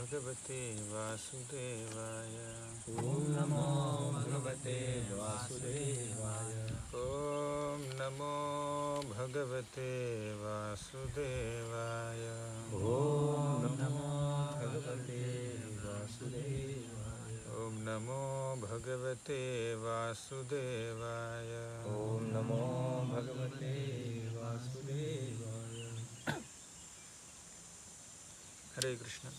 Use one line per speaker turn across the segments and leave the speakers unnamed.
Bhagavate Vasudevaya.
Om Namo Bhagavate Vasudevaya.
Om Namo Bhagavate Vasudevaya.
Om Namo Bhagavate Vasudevaya.
Om Namo Bhagavate Vasudevaya.
Om Namo Bhagavate Vasudevaya.
Hare Krishna.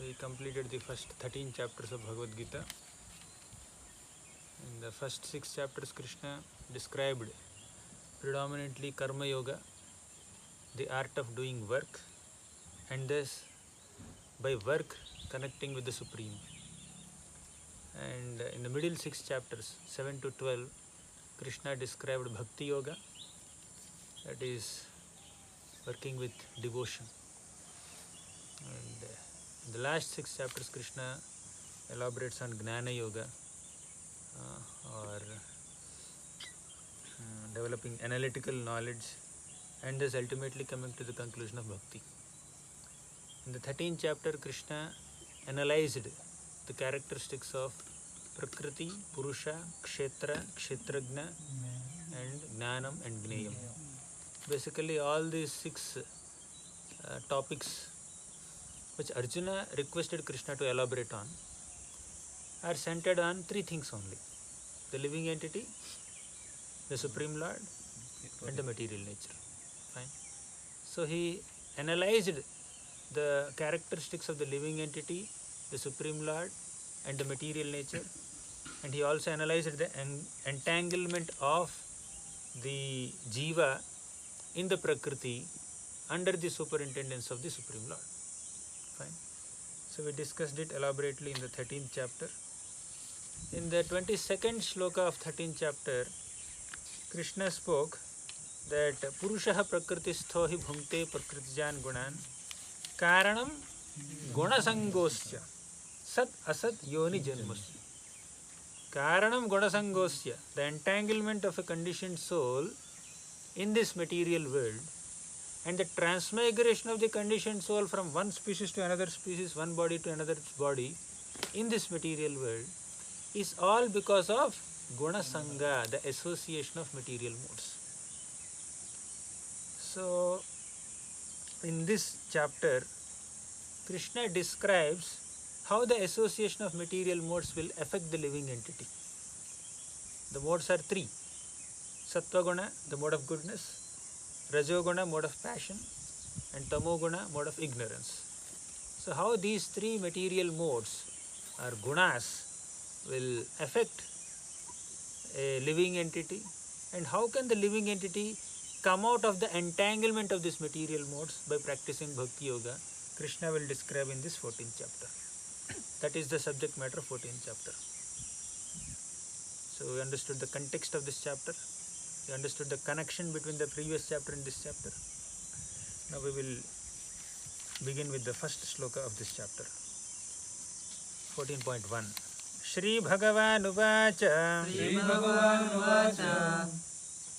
We completed the first 13 chapters of Bhagavad Gita. In the first 6 chapters, Krishna described predominantly Karma Yoga, the art of doing work, and thus by work connecting with the Supreme. And in the middle 6 chapters, 7 to 12, Krishna described Bhakti Yoga, that is working with devotion. And in the last 6 chapters, Krishna elaborates on Gnana Yoga, or developing analytical knowledge, and thus ultimately coming to the conclusion of Bhakti. In the 13th chapter, Krishna analyzed the characteristics of Prakriti, Purusha, Kshetra, Kshetragna, and Gnanam and Gneyam. Basically, all these 6 topics which Arjuna requested Krishna to elaborate on are centered on 3 things only: the living entity, the Supreme Lord, and the material nature. Fine. So he analyzed the characteristics of the living entity, the Supreme Lord, and the material nature, and he also analyzed the entanglement of the Jiva in the Prakriti under the superintendence of the Supreme Lord. Fine. So we discussed it elaborately in the 13th chapter. In the 22nd shloka of 13th chapter, Krishna spoke that Purushaha Prakristho hi bhumte Prakritijan gunan karanam gunasangosya sat asat yoni janmasya. Karanam gunasangosya, the entanglement of a conditioned soul in this material world, and the transmigration of the conditioned soul from one species to another species, one body to another body in this material world, is all because of Guna Sangha, the association of material modes. So, in this chapter, Krishna describes how the association of material modes will affect the living entity. The modes are 3. Sattva Guna, the mode of goodness; Rajoguna, mode of passion; and Tamoguna, mode of ignorance. So how these 3 material modes or gunas will affect a living entity, and how can the living entity come out of the entanglement of these material modes by practicing Bhakti Yoga, Krishna will describe in this 14th chapter. That is the subject matter of 14th chapter. So we understood the context of this chapter. We understood the connection between the previous chapter and this chapter. Now we will begin with the first shloka of this chapter. 14.1. Shri Bhagavan Uvacha
Shri Bhagavan Uvacha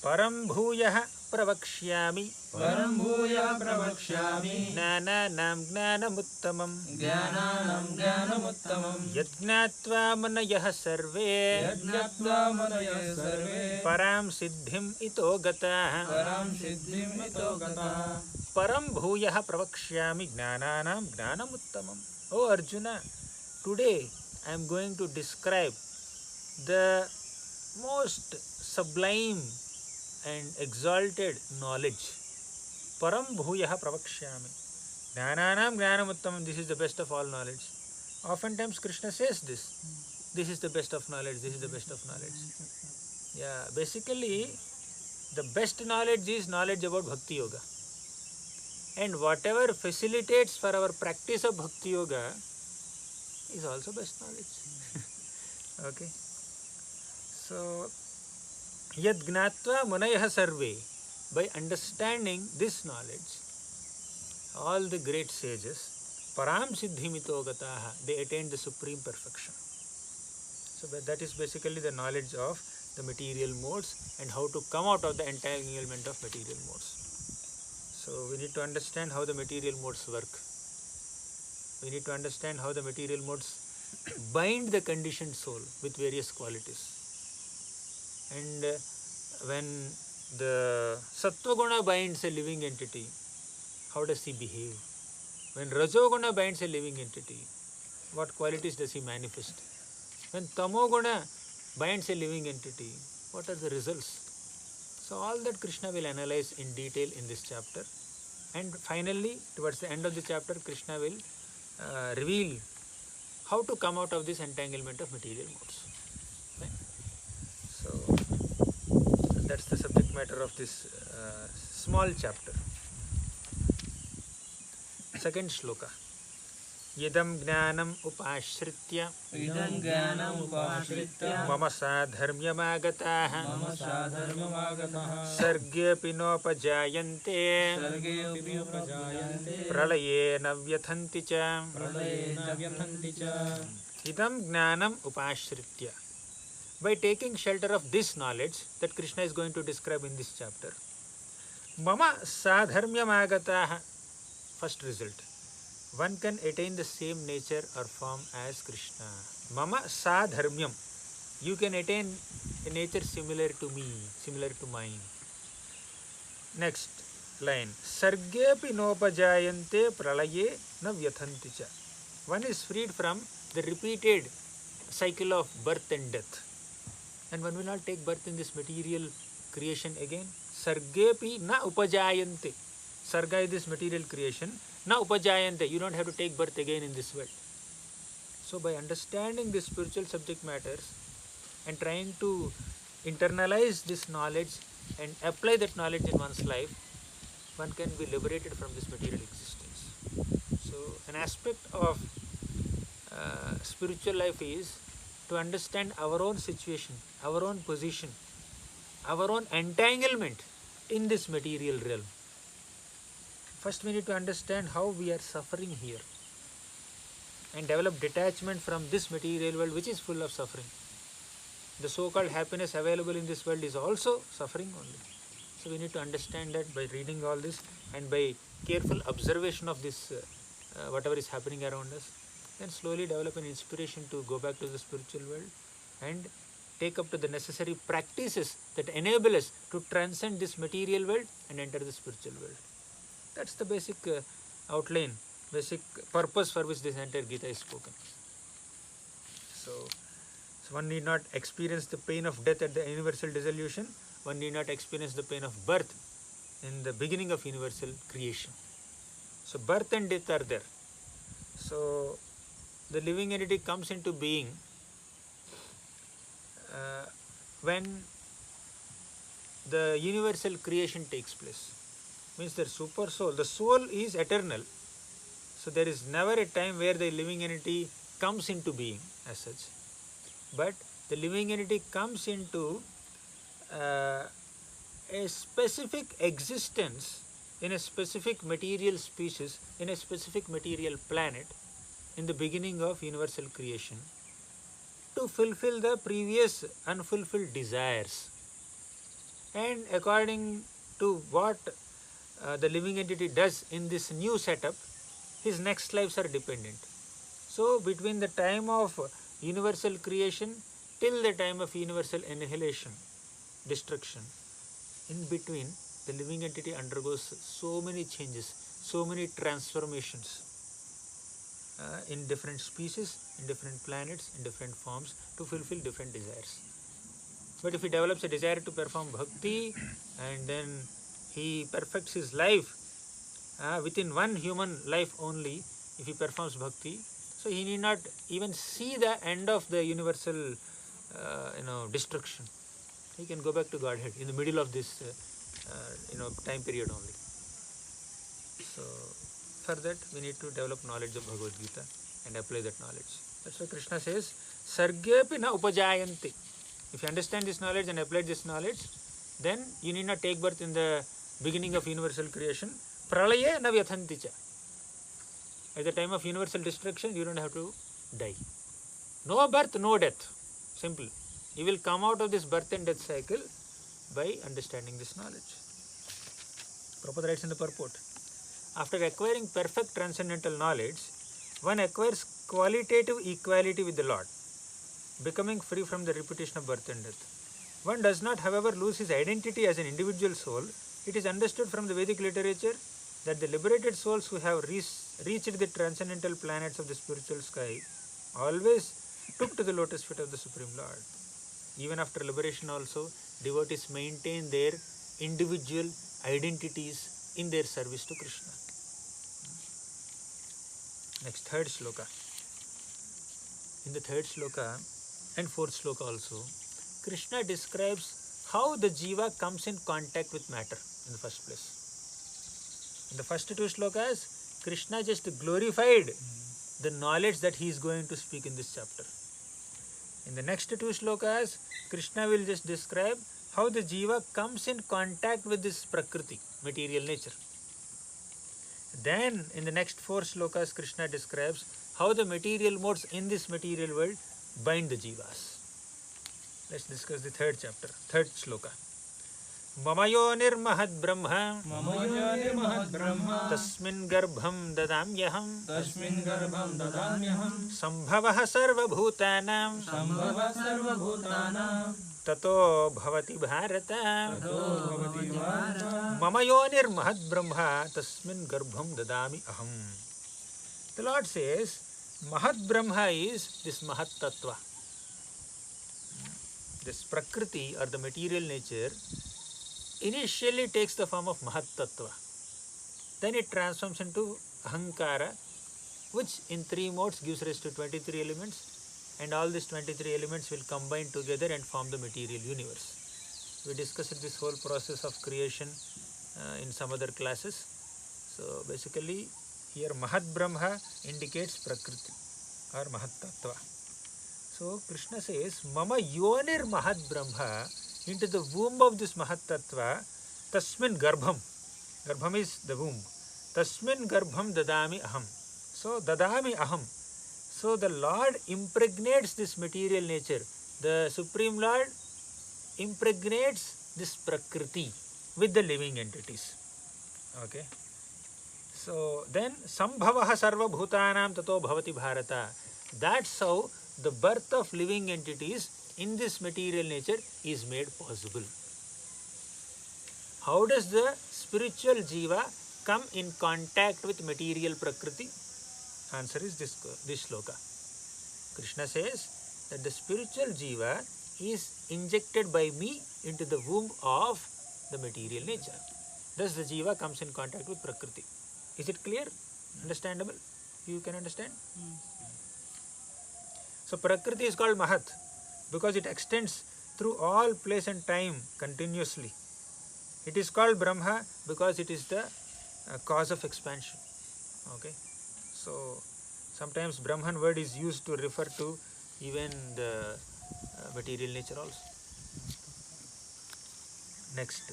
Param Bhuyah Pravakshyami
Param Bhuyah Pravakshyami
Gnananam Gnanamuttamam
Jnananam Jnanamuttamam
Yajnatva Manayah Sarve
Yajnatva Manayah Sarve
Param Siddhim Ito Gatah
Param Siddhim Ito Gatah
Param Bhuyah Pravakshyami Gnananam Gnanamuttamam. O Arjuna, today I am going to describe the most sublime and exalted knowledge. Param Bhuyah Pravakshyami. Gnananam Gnanamuttamam. This is the best of all knowledge. Oftentimes Krishna says this. This is the best of knowledge. This is the best of knowledge. Yeah, basically the best knowledge is knowledge about Bhakti Yoga. And whatever facilitates for our practice of Bhakti Yoga is also best knowledge. Okay. So, Yad Gnatva Munayah Sarve. By understanding this knowledge, all the great sages, Param Siddhimito Gataha, they attained the supreme perfection. So that is basically the knowledge of the material modes and how to come out of the entanglement of material modes. So we need to understand how the material modes work. We need to understand how the material modes bind the conditioned soul with various qualities. And when the Sattva-guna binds a living entity, how does he behave? When Rajoguna binds a living entity, what qualities does he manifest? When Tamoguna binds a living entity, what are the results? So all that Krishna will analyze in detail in this chapter. And finally, towards the end of the chapter, Krishna will reveal how to come out of this entanglement of material modes. Right? So that's the subject matter of this small chapter. Second shloka. Yidam jnanam upashritya
idam jnanam upashritya
mama sadharmyam agataha
mama sadharmam agatah
sargyepi nopajayante
sarge upajayante
pralayena vyathanti cha.
pralayena vyathanti cha.
Idam jnanam upashritya. By taking shelter of this knowledge that Krishna is going to describe in this chapter, mama sadharmyam agataha. First result, one can attain the same nature or form as Krishna. Mama sadharmyam. You can attain a nature similar to me, similar to mine. Next line. Sargepi nopajayante pralaye na vyathanti cha. One is freed from the repeated cycle of birth and death. And one will not take birth in this material creation again. Sargepi na upajayante. Sarga is this material creation. Na upajayante. You don't have to take birth again in this world. So by understanding these spiritual subject matters and trying to internalize this knowledge and apply that knowledge in one's life, one can be liberated from this material existence. So an aspect of spiritual life is to understand our own situation, our own position, our own entanglement in this material realm. First we need to understand how we are suffering here and develop detachment from this material world which is full of suffering. The so-called happiness available in this world is also suffering only. So we need to understand that by reading all this and by careful observation of this whatever is happening around us, then slowly develop an inspiration to go back to the spiritual world and take up to the necessary practices that enable us to transcend this material world and enter the spiritual world. That's the basic outline, basic purpose for which this entire Gita is spoken. So one need not experience the pain of death at the universal dissolution. One need not experience the pain of birth in the beginning of universal creation. So birth and death are there. So the living entity comes into being when the universal creation takes place. Means the super soul, the soul is eternal. So there is never a time where the living entity comes into being as such. But the living entity comes into a specific existence in a specific material species, in a specific material planet in the beginning of universal creation to fulfill the previous unfulfilled desires. And according to what the living entity does in this new setup, his next lives are dependent. So between the time of universal creation till the time of universal annihilation, destruction, in between the living entity undergoes so many changes, so many transformations in different species, in different planets, in different forms to fulfill different desires. But if he develops a desire to perform bhakti and then he perfects his life within one human life only, if he performs bhakti, so he need not even see the end of the universal destruction. He can go back to Godhead in the middle of this time period only. So for that we need to develop knowledge of Bhagavad Gita and apply that knowledge. That's why Krishna says, Sargepi na upajayanti. If you understand this knowledge and apply this knowledge, then you need not take birth in the beginning of universal creation. Pralaye na vyathanti cha. At the time of universal destruction, you don't have to die. No birth, no death. Simple. You will come out of this birth and death cycle by understanding this knowledge. Prabhupada writes in the purport, after acquiring perfect transcendental knowledge, one acquires qualitative equality with the Lord, becoming free from the repetition of birth and death. One does not, however, lose his identity as an individual soul. It is understood from the Vedic literature that the liberated souls who have reached the transcendental planets of the spiritual sky always took to the lotus feet of the Supreme Lord. Even after liberation also, devotees maintain their individual identities in their service to Krishna. Next, third shloka. In the third shloka and fourth shloka also, Krishna describes how the jiva comes in contact with matter in the first place. In the first two shlokas, Krishna just glorified the knowledge that he is going to speak in this chapter. In the next two shlokas, Krishna will just describe how the jiva comes in contact with this Prakriti, material nature. Then, in the next four shlokas, Krishna describes how the material modes in this material world bind the jivas. Let's discuss the third chapter, third shloka. Mamayo nirmahad brahma tasmin garbham dadamyaham sambhavah sarva bhutanam tato bhavati bharata mamayo nirmahad brahma tasmin garbham dadami aham. The Lord says, Mahad Brahma is this Mahat Tattva. This Prakriti or the material nature initially takes the form of Mahat Tattva. Then it transforms into Ahankara, which in three modes gives rise to 23 elements, and all these 23 elements will combine together and form the material universe. We discussed this whole process of creation in some other classes. So basically here Mahat Brahma indicates Prakriti or Mahat Tattva. So Krishna says, Mama Yonir Mahat Brahma, into the womb of this Mahat Tattva, Tasmin Garbham. Garbham is the womb. Tasmin Garbham Dadami Aham. So Dadami Aham. So the Lord impregnates this material nature. The Supreme Lord impregnates this Prakriti with the living entities. Okay. So then Sambhavaha Sarva Bhutanam Tato Bhavati Bharata. That's how the birth of living entities in this material nature is made possible. How does the spiritual jiva come in contact with material Prakriti? Answer is this shloka. Krishna says that the spiritual jiva is injected by me into the womb of the material nature. Thus the jiva comes in contact with Prakriti. Is it clear? Understandable? You can understand? So Prakriti is called Mahat because it extends through all place and time continuously. It is called Brahma because it is the cause of expansion. Okay. So sometimes Brahman word is used to refer to even the material nature also. Next,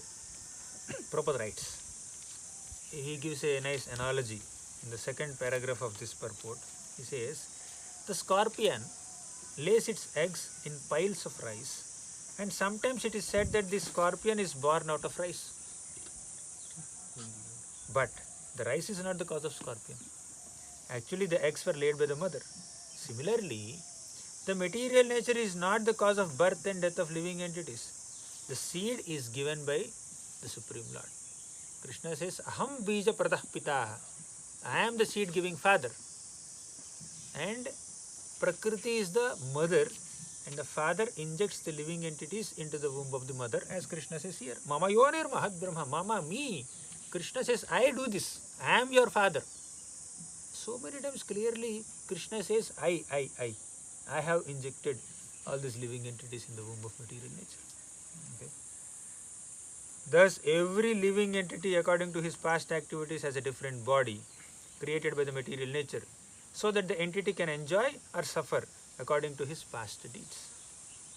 Prabhupada writes. He gives a nice analogy in the second paragraph of this purport. He says, the scorpion lays its eggs in piles of rice, and sometimes it is said that the scorpion is born out of rice. But the rice is not the cause of scorpion. Actually, the eggs were laid by the mother. Similarly, the material nature is not the cause of birth and death of living entities. The seed is given by the Supreme Lord. Krishna says, Aham bija pradah pitah. I am the seed giving father. And Prakriti is the mother, and the father injects the living entities into the womb of the mother, as Krishna says here. Mama yonir mahat brahma. Mama, me. Krishna says, I do this. I am your father. So many times clearly Krishna says, I have injected all these living entities in the womb of material nature. Okay. Thus, every living entity according to his past activities has a different body created by the material nature, so that the entity can enjoy or suffer according to his past deeds.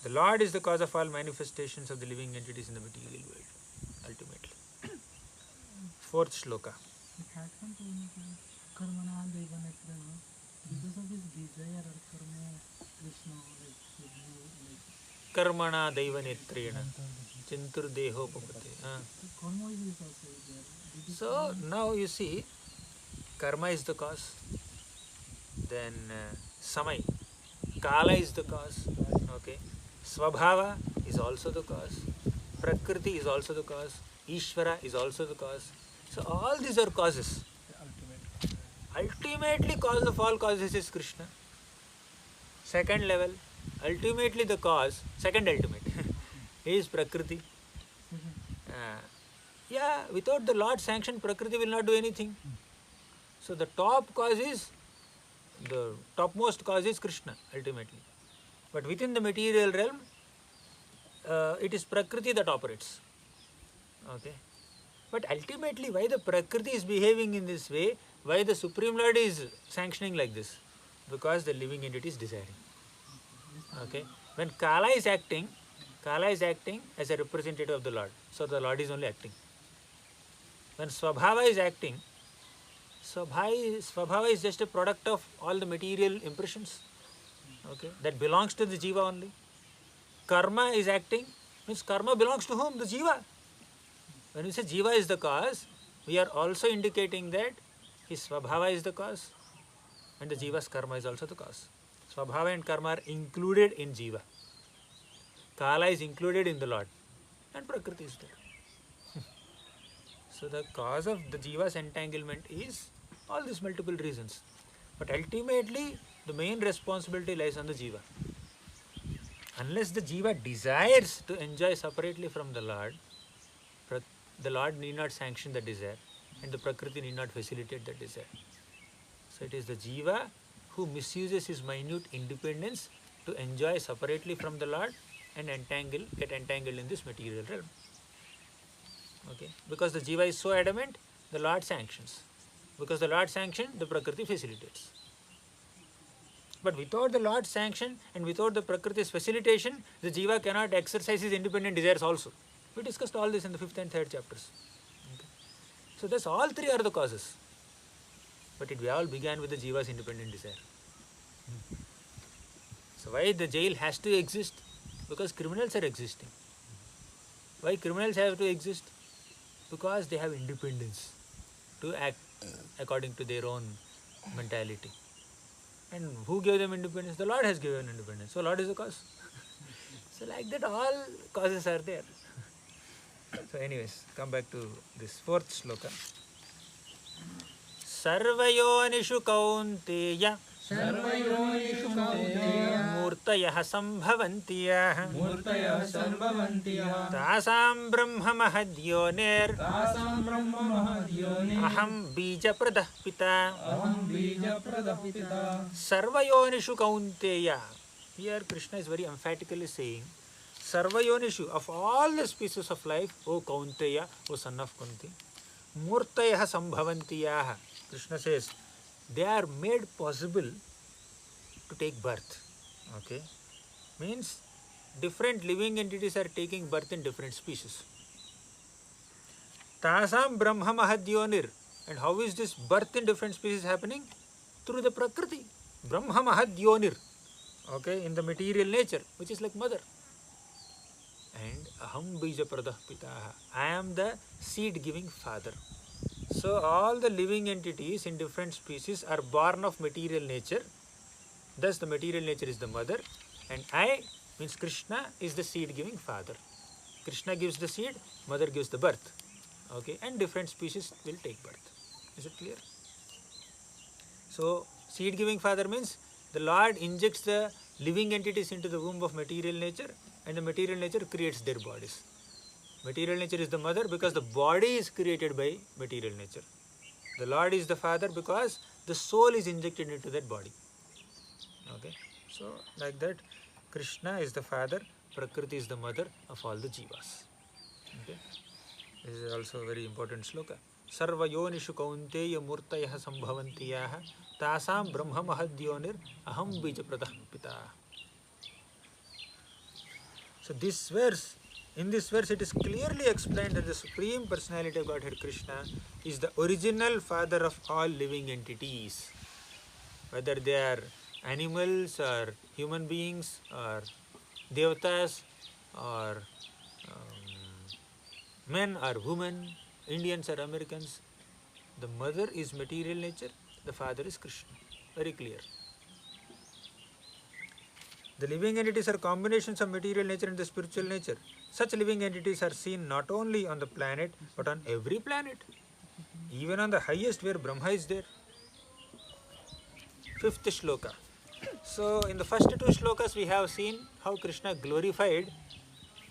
The Lord is the cause of all manifestations of the living entities in the material world, ultimately. Fourth shloka.
It happened to me Karmana Devanatra, because of his desire or karma, Krishna
Karmana Devanetrena Chintur Dehopapate.
Karma is also there.
So now you see, karma is the cause. then Samay. Kala is the cause. Okay. Swabhava is also the cause. Prakriti is also the cause. Ishvara is also the cause. So all these are causes. Ultimately, cause of all causes is Krishna. Second level, ultimately the cause, second ultimate, is Prakriti. Yeah, without the Lord's sanction, Prakriti will not do anything. So the top cause is, the topmost cause is Krishna, ultimately. But within the material realm, it is Prakriti that operates. Okay. But ultimately, why the Prakriti is behaving in this way, why the Supreme Lord is sanctioning like this? Because the living entity is desiring. Okay. When Kala is acting as a representative of the Lord. So the Lord is only acting. When Swabhava is acting, Swabhava is just a product of all the material impressions. Okay. That belongs to the Jiva only. Karma is acting, means karma belongs to whom? The Jiva. When we say Jiva is the cause, we are also indicating that his Swabhava is the cause and the Jiva's karma is also the cause. Swabhava and karma are included in Jiva. Kala is included in the Lord and Prakriti is there. So the cause of the Jiva's entanglement is all these multiple reasons. But ultimately, the main responsibility lies on the Jiva. Unless the Jiva desires to enjoy separately from the Lord need not sanction the desire and the Prakriti need not facilitate that desire. So it is the Jiva who misuses his minute independence to enjoy separately from the Lord and get entangled in this material realm. Okay? Because the Jiva is so adamant, the Lord sanctions. Because the Lord sanctioned, the Prakriti facilitates. But without the Lord's sanction and without the Prakriti's facilitation, the Jiva cannot exercise his independent desires also. We discussed all this in the 5th and 3rd chapters. Okay. So thus all three are the causes. But it all began with the Jiva's independent desire. So why the jail has to exist? Because criminals are existing. Why criminals have to exist? Because they have independence to act according to their own mentality. And who gave them independence? The Lord has given independence. So Lord is the cause. So like that all causes are there. So anyways, come back to this 4th sloka. Sarvayonishu kaunteya
सर्वयोनिषु कौन्तेय
मूर्तयः सम्भवन्त्यः
मूर्तयः सम्भवन्त्यः
तासां ब्रह्ममहद्योनिर्
तासां ब्रह्ममहद्योनिः
अहं बीजप्रदः पिता
अहं बीजप्रदः पिता
Sarvayonishu kaunteya. Here Krishna is very emphatically saying Sarvayonishu, of all the species of life, O Kaunteya, O son of Kunti, Murtayaha Sambhavantiyaha. Krishna says, they are made possible to take birth. Okay? Means different living entities are taking birth in different species. Tasam Brahma Mahadyonir. And how is this birth in different species happening? Through the Prakriti. Brahma Mahadyonir. Okay? In the material nature, which is like mother. And aham bija pradah pitaha. I am the seed giving father. So all the living entities in different species are born of material nature. Thus the material nature is the mother. And I means Krishna is the seed giving father. Krishna gives the seed, mother gives the birth. Okay, and different species will take birth. Is it clear? So seed giving father means the Lord injects the living entities into the womb of material nature and the material nature creates their bodies. Material nature is the mother because the body is created by material nature. The Lord is the father because the soul is injected into that body. Okay, so like that Krishna is the father, Prakriti is the mother of all the jivas. Okay, this is also a very important sloka. Sarva yonishu kaunteya murtayaha sambhavantiyaha tasam brahma mahadyonir aham bija pradah pita. So this verse, in this verse it is clearly explained that the Supreme Personality of Godhead Krishna is the original father of all living entities. Whether they are animals or human beings or devatas or men or women, Indians or Americans, the mother is material nature, the father is Krishna. very clear. The living entities are combinations of material nature and the spiritual nature. Such living entities are seen not only on the planet but on every planet, even on the highest where Brahma is there. Fifth shloka. So, in the first two shlokas, we have seen how Krishna glorified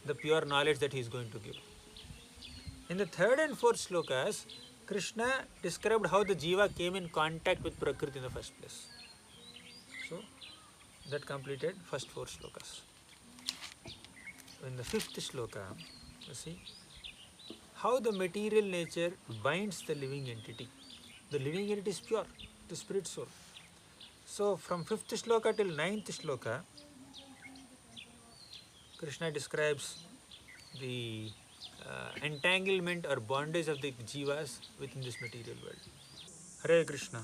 the pure knowledge that he is going to give. In the third and fourth shlokas, Krishna described how the Jiva came in contact with Prakriti in the first place. So, that completed first four shlokas. In the fifth shloka, you see how the material nature binds the living entity. The living entity is pure, the spirit soul. So, from fifth shloka till ninth shloka, Krishna describes the entanglement or bondage of the jivas within this material world. Hare Krishna.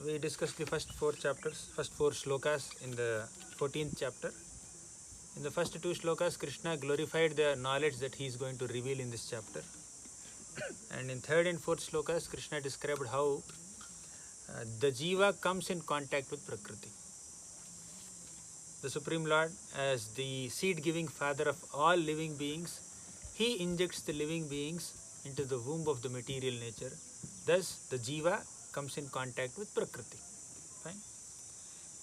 We discussed the first four chapters, first four shlokas in the 14th chapter. In the first two shlokas, Krishna glorified the knowledge that he is going to reveal in this chapter. And in third and fourth shlokas, Krishna described how the jiva comes in contact with Prakriti. The Supreme Lord, as the seed-giving father of all living beings, he injects the living beings into the womb of the material nature. Thus, the jiva comes in contact with Prakriti. Fine.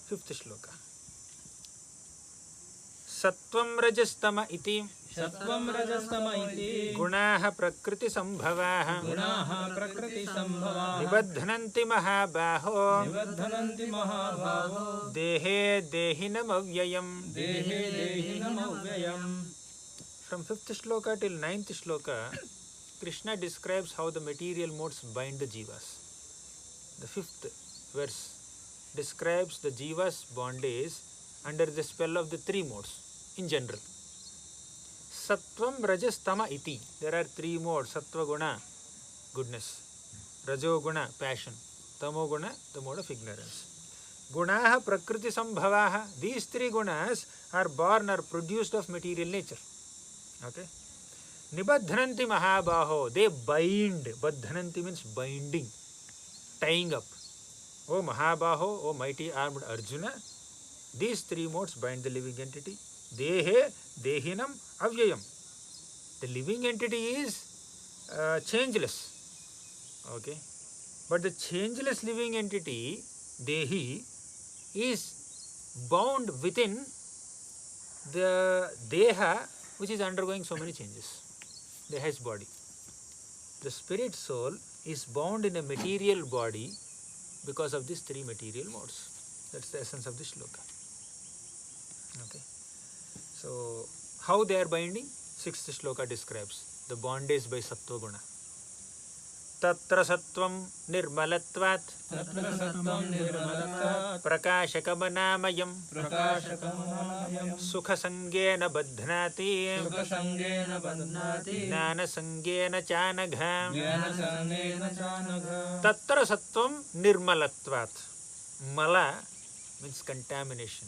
Fifth shloka. Sattvam rajastama iti
सत्वं रजस्तम इति
गुणाः प्रकृति संभवाः
गुणाः प्रकृति संभवाः
निबध्नन्ति महाबाहो
निबध्नन्ति महाभावो
देहे देहिनमव्ययम्.
देहे देहिनमव्ययम्.
From 5th shloka till 9th shloka, Krishna describes how the material modes bind the jivas. The 5th verse describes the jiva's bondage under the spell of the three modes in general. Sattvam rajas tama iti. There are three modes. Sattva guna, goodness. Rajo guna, passion. Tamo guna, the mode of ignorance. Gunaha prakriti sambhavaha. These three gunas are born or produced of material nature. Okay. Nibadhananti mahabaho. They bind. Badhananti means binding, tying up. O mahabaho, O mighty armed Arjuna, these three modes bind the living entity. Dehe, dehinam, avyayam. The living entity is changeless. Okay. But the changeless living entity, dehi, is bound within the deha which is undergoing so many changes. Deha is body. The spirit soul is bound in a material body because of these three material modes. That's the essence of this shloka. Okay. So, how they are binding? 6th shloka describes the bondage by sattva guna. Tatra sattvam nirmalatvat
तत्र सत्वं निर्मलत्वात्
prakashakamanāmayam
प्रकाशकमनामयम्
sukhasangena badhnāti
सुखसङ्गेन बध्नाति
jnanasangena chanagha.
ज्ञानसङ्गेन चानघ.
Tatra sattvam nirmalatvat. Mala means contamination.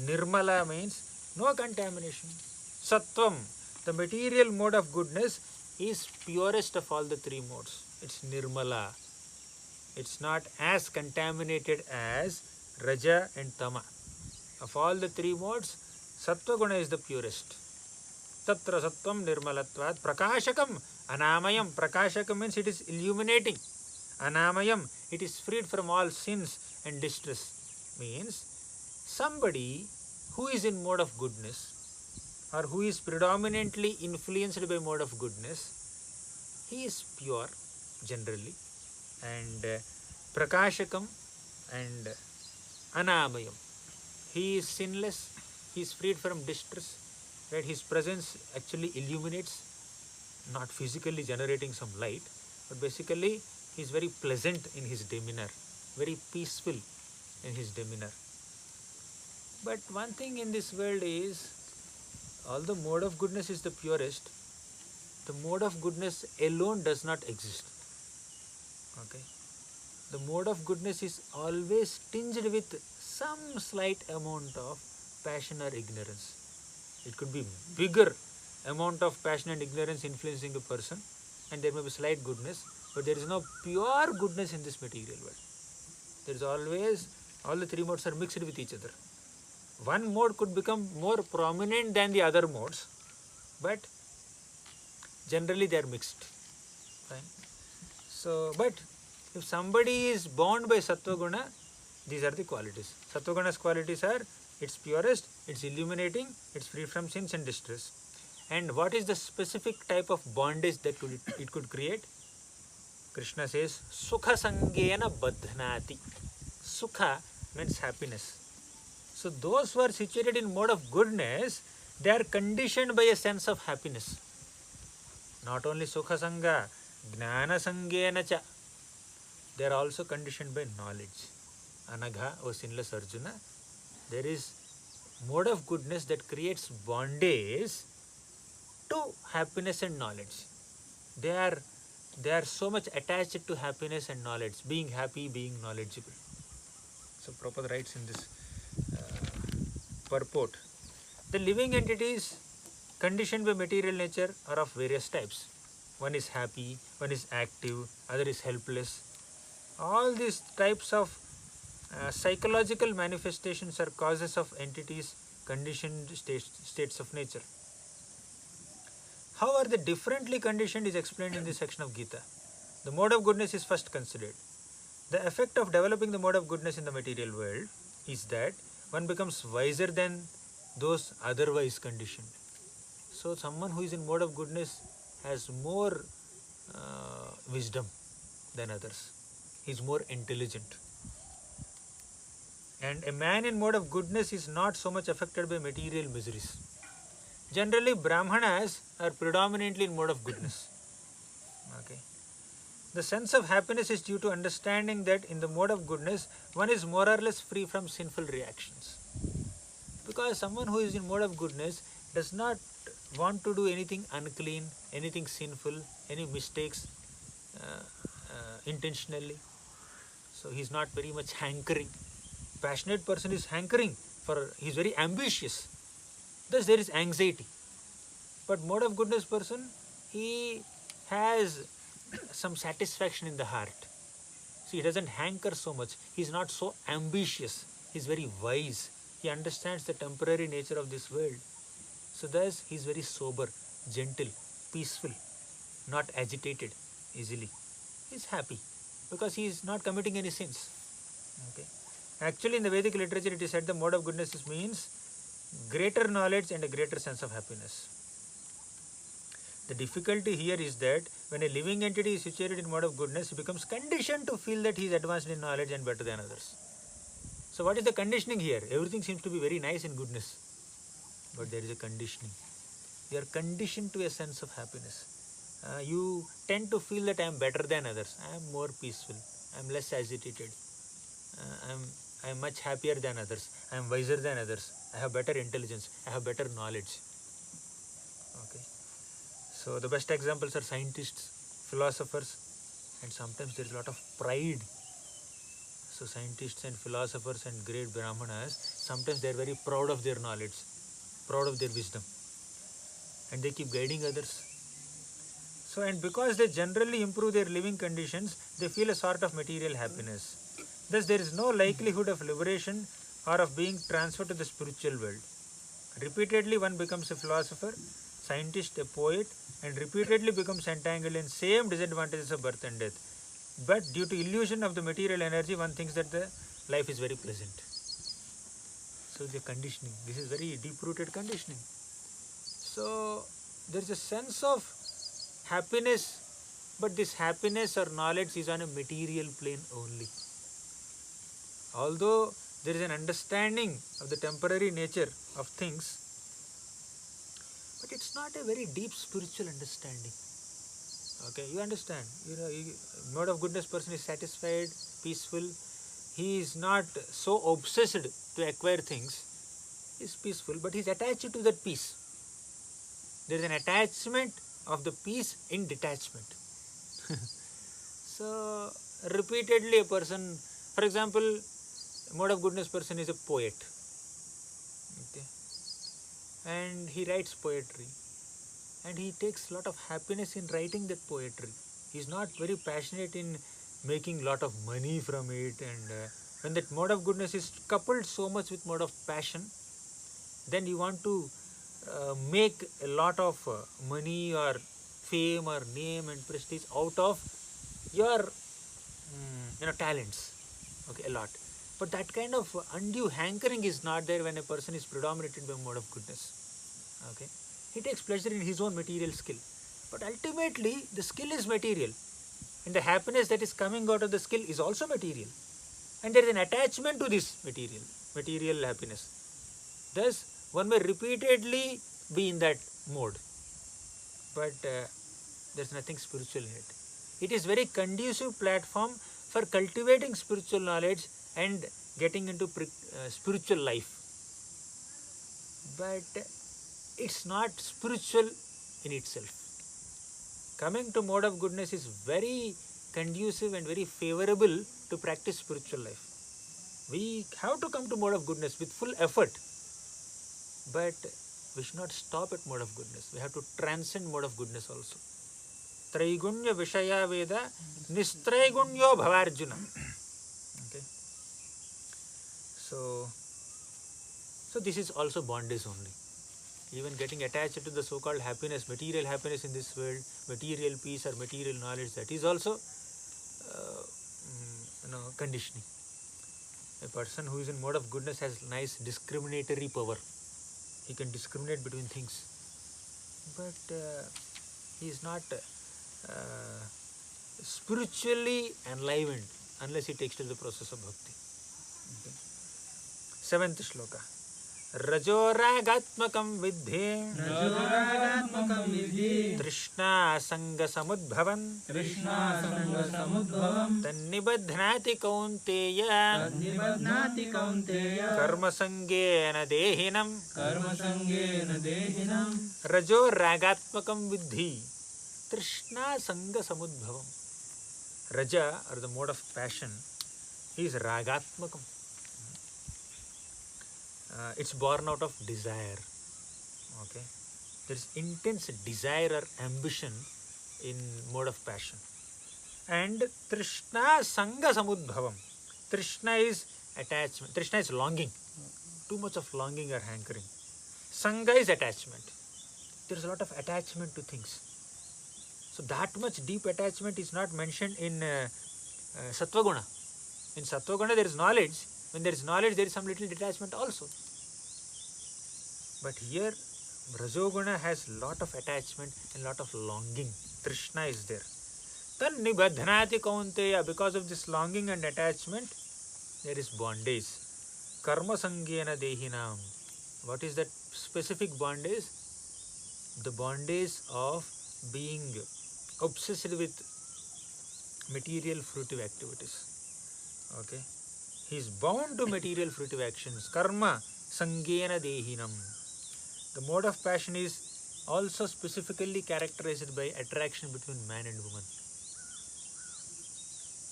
Nirmala means no contamination. Sattvam, the material mode of goodness, is purest of all the three modes. It's nirmala. It's not as contaminated as raja and tama. Of all the three modes, sattva guna is the purest. Tatra sattvam nirmalatvat prakashakam anamayam. Prakashakam means it is illuminating. Anamayam, it is freed from all sins and distress. Means somebody who is in mode of goodness or who is predominantly influenced by mode of goodness, he is pure generally, and prakashakam and anamayam. He is sinless, he is freed from distress, right? His presence actually illuminates, not physically generating some light, but basically he is very pleasant in his demeanor, very peaceful in his demeanor. But one thing in this world is, although mode of goodness is the purest, the mode of goodness alone does not exist. Okay. The mode of goodness is always tinged with some slight amount of passion or ignorance. It could be bigger amount of passion and ignorance influencing a person, and there may be slight goodness, but there is no pure goodness in this material world. There is always, all the three modes are mixed with each other. One mode could become more prominent than the other modes, but generally they are mixed. Fine. So, but if somebody is bound by Sattva Guna, these are the qualities. Sattva Guna's qualities are, it's purest, it's illuminating, it's free from sins and distress. And what is the specific type of bondage that it could create? Krishna says, Sukha Sangena Badhanati. Sukha means happiness. So those who are situated in mode of goodness, they are conditioned by a sense of happiness. Not only Sukha Sangha, Jnana Sangena cha. They are also conditioned by knowledge. Anagha, O sinless Arjuna, there is mode of goodness that creates bondage to happiness and knowledge. They are so much attached to happiness and knowledge, being happy, being knowledgeable. So Prabhupada writes in this purport, the living entities conditioned by material nature are of various types. One is happy, one is active, other is helpless. All these types of psychological manifestations are causes of entities conditioned states of nature. How are they differently conditioned is explained in this section of Gita. The mode of goodness is first considered. The effect of developing the mode of goodness in the material world is that one becomes wiser than those otherwise conditioned. So someone who is in mode of goodness has more wisdom than others. He is more intelligent. And a man in mode of goodness is not so much affected by material miseries. Generally, Brahmanas are predominantly in mode of goodness. Okay. The sense of happiness is due to understanding that in the mode of goodness, one is more or less free from sinful reactions. Because someone who is in mode of goodness does not want to do anything unclean, anything sinful, any mistakes intentionally. So he is not very much hankering. Passionate person is hankering he is very ambitious. Thus there is anxiety. But mode of goodness person, he has some satisfaction in the heart. So he doesn't hanker so much. He is not so ambitious. He is very wise. He understands the temporary nature of this world. So thus he is very sober, gentle, peaceful, not agitated easily. He is happy because he is not committing any sins. Okay. Actually in the Vedic literature it is said the mode of goodness means greater knowledge and a greater sense of happiness. The difficulty here is that when a living entity is situated in mode of goodness, he becomes conditioned to feel that he is advanced in knowledge and better than others. So what is the conditioning here? Everything seems to be very nice in goodness. But there is a conditioning. You are conditioned to a sense of happiness. You tend to feel that I am better than others. I am more peaceful. I am less agitated. I am much happier than others. I am wiser than others. I have better intelligence. I have better knowledge. Okay. So the best examples are scientists, philosophers, and sometimes there is a lot of pride. So scientists and philosophers and great Brahmanas, sometimes they are very proud of their knowledge, proud of their wisdom, and they keep guiding others. So, and because they generally improve their living conditions, they feel a sort of material happiness. Thus, there is no likelihood of liberation or of being transferred to the spiritual world. Repeatedly, one becomes a philosopher, scientist, a poet, and repeatedly becomes entangled in same disadvantages of birth and death. But due to illusion of the material energy, one thinks that the life is very pleasant. So, the conditioning, this is very deep-rooted conditioning. So, there is a sense of happiness, but this happiness or knowledge is on a material plane only. Although there is an understanding of the temporary nature of things, but it's not a very deep spiritual understanding. Okay, you understand? Mode of goodness person is satisfied, peaceful. He is not so obsessed to acquire things. He is peaceful, but he is attached to that peace. There is an attachment of the peace in detachment. So, repeatedly a person, for example, mode of goodness person is a poet. Okay. And he writes poetry. And he takes a lot of happiness in writing that poetry. He is not very passionate in making lot of money from it, and when that mode of goodness is coupled so much with mode of passion, then you want to make a lot of money or fame or name and prestige out of your talents, okay, a lot. But that kind of undue hankering is not there when a person is predominated by mode of goodness. Okay, he takes pleasure in his own material skill, but ultimately the skill is material, and the happiness that is coming out of the skill is also material, and there is an attachment to this material happiness. Thus, one may repeatedly be in that mode, but there's nothing spiritual in it. It is very conducive platform for cultivating spiritual knowledge and getting into spiritual life, but it's not spiritual in itself. Coming to mode of goodness is very conducive and very favorable to practice spiritual life. We have to come to mode of goodness with full effort, but we should not stop at mode of goodness. We have to transcend mode of goodness also. Traigunya Vishaya Veda Nistraigunya Bhavarjuna. Okay. So this is also bondage only. Even getting attached to the so-called happiness, material happiness in this world, material peace or material knowledge, that is also conditioning. A person who is in mode of goodness has nice discriminatory power. He can discriminate between things, but he is not spiritually enlivened unless he takes to the process of bhakti. Okay. 7th shloka. Rajoragatmakam vidhi Trishna sanga samudbhavan Tannibadhnati kaunteya Karma sangena dehinam Rajo ragatmakam vidhi Trishna sanga samudbhavam. Raja, or the mode of passion, is ragatmakam. It's born out of desire. Okay, there is intense desire or ambition in mode of passion. And Trishna sanga samudbhavam. Trishna is attachment. Trishna is longing. Too much of longing or hankering. Sanga is attachment. There is a lot of attachment to things. So that much deep attachment is not mentioned in Sattvaguna. In Sattvaguna there is knowledge. When there is knowledge, there is some little detachment also. But here, Rajoguna has lot of attachment and lot of longing. Trishna is there. Tannibadhnati kaunteya. Because of this longing and attachment, there is bondage. Karma sangena dehinam. What is that specific bondage? The bondage of being obsessed with material fruitive activities. Okay. He is bound to material fruitive actions. Karma sangena dehinam. The mode of passion is also specifically characterized by attraction between man and woman.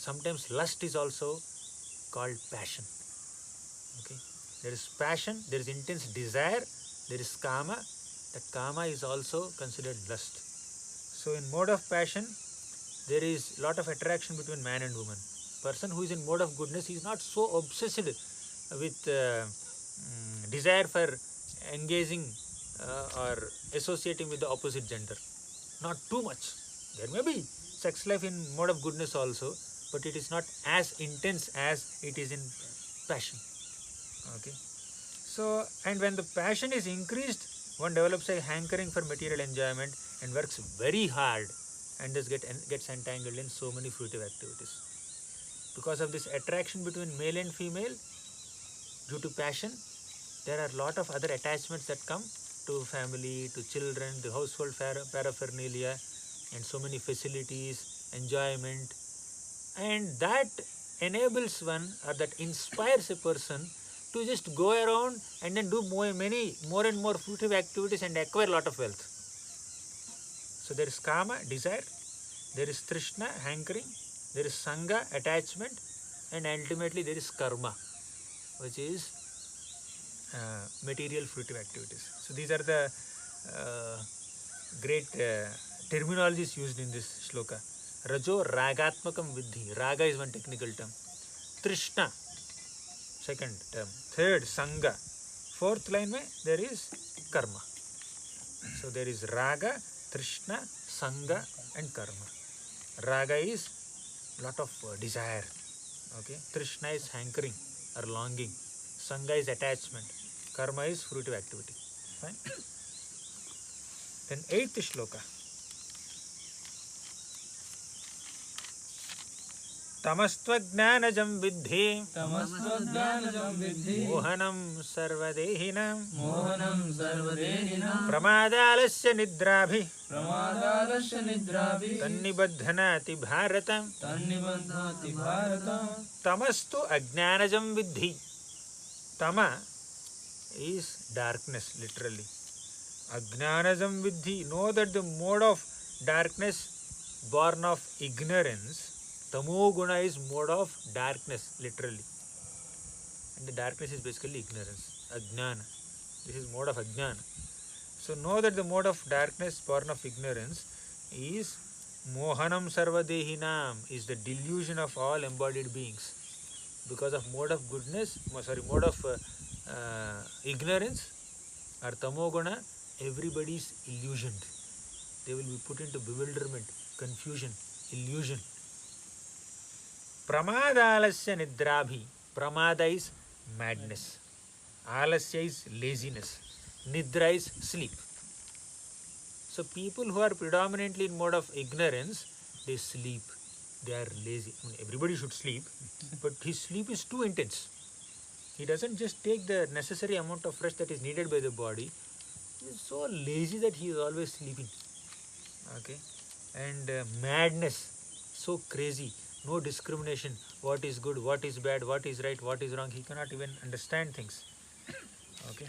Sometimes lust is also called passion. Okay, there is passion, there is intense desire, there is kama. That kama is also considered lust. So in mode of passion, there is lot of attraction between man and woman. Person who is in mode of goodness is not so obsessed with desire for engaging or associating with the opposite gender. Not too much. There may be sex life in mode of goodness also, but it is not as intense as it is in passion. Okay. So, and when the passion is increased, one develops a hankering for material enjoyment and works very hard, and thus gets entangled in so many fruitive activities. Because of this attraction between male and female, due to passion, there are a lot of other attachments that come to family, to children, the household paraphernalia, and so many facilities, enjoyment. And that enables one, or that inspires a person to just go around and then do more and more fruitive activities and acquire a lot of wealth. So there is kama, desire, there is trishna, hankering, there is sanga, attachment, and ultimately there is karma, which is material fruitive activities. So these are the great terminologies used in this shloka. Rajo ragatmakam vidhi. Raga is one technical term. Trishna, second term. Third, Sangha. Fourth line mein there is karma. So there is Raga, Trishna, Sangha and karma. Raga is lot of desire. Okay. Trishna is hankering or longing. Sangha is attachment. Karma is fruitive activity. Fine. Then 8th shloka. Tamastvagnanajam vidhi
तमस्त्वज्ञानजं विद्धि
mohanam sarvadehinam
मोहनं सर्वदेहिनां
pramadalasya nidrabhi
प्रमादालस्य निद्राभिः
tannibadhanati bharata
तन्निबध्नाति Bharat
tamastu ajnanajam vidhi. Tama is darkness, literally. Ajnanajam vidhi. Know that the mode of darkness born of ignorance. Tamo guna is mode of darkness, literally. And the darkness is basically ignorance, ajnana. This is mode of ajnana. So know that the mode of darkness born of ignorance is mohanam sarvadehinam, is the delusion of all embodied beings. Because of mode of goodness, mode of ignorance or tamo guna, everybody is illusioned. They will be put into bewilderment, confusion, illusion. Pramadalasya nidrabhi. Pramada is madness. Alasya is laziness. Nidra is sleep. So people who are predominantly in mode of ignorance, they sleep. They are lazy. I mean, everybody should sleep, but his sleep is too intense. He doesn't just take the necessary amount of rest that is needed by the body. He is so lazy that he is always sleeping. Okay, and madness, so crazy. No discrimination, what is good, what is bad, what is right, what is wrong. He cannot even understand things. Okay.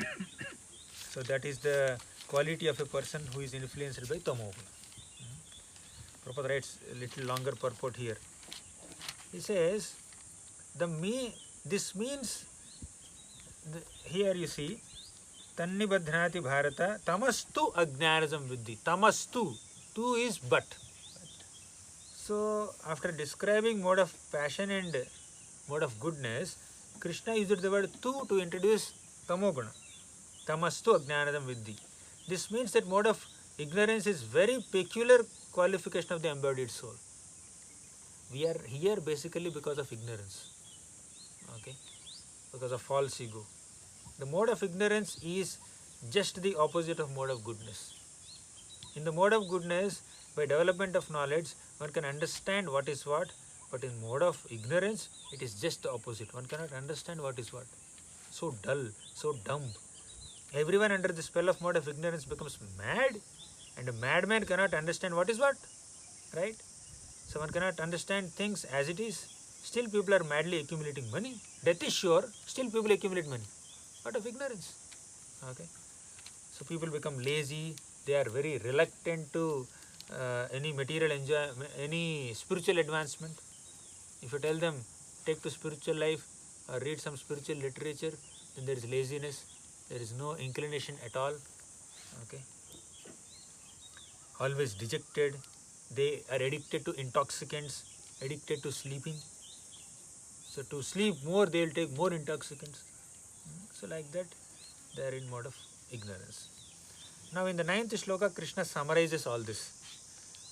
So that is the quality of a person who is influenced by tamoguna. Prabhupada writes a little longer purport here. He says, this means, here you see, Tannibadhnati Bharata, Tamastu Ajnanajam Vidhi. Tamastu, tu is but. So, after describing mode of passion and mode of goodness, Krishna used the word tu to introduce tamoguna. Tamastu ajnanadam vidhi. This means that mode of ignorance is very peculiar qualification of the embodied soul. We are here basically because of ignorance. Okay? Because of false ego. The mode of ignorance is just the opposite of mode of goodness. In the mode of goodness, by development of knowledge, one can understand what is what, but in mode of ignorance, it is just the opposite. One cannot understand what is what. So dull, so dumb. Everyone under the spell of mode of ignorance becomes mad, and a madman cannot understand what is what, right? So one cannot understand things as it is. Still people are madly accumulating money. Death is sure, still people accumulate money. Out of ignorance. Okay. So people become lazy, they are very reluctant to any material enjoyment, any spiritual advancement. If you tell them, take to spiritual life or read some spiritual literature, then there is laziness, there is no inclination at all. Okay. Always dejected, they are addicted to intoxicants, addicted to sleeping. So to sleep more, they will take more intoxicants. So like that, they are in mode of ignorance. Now in the 9th shloka, Krishna summarizes all this.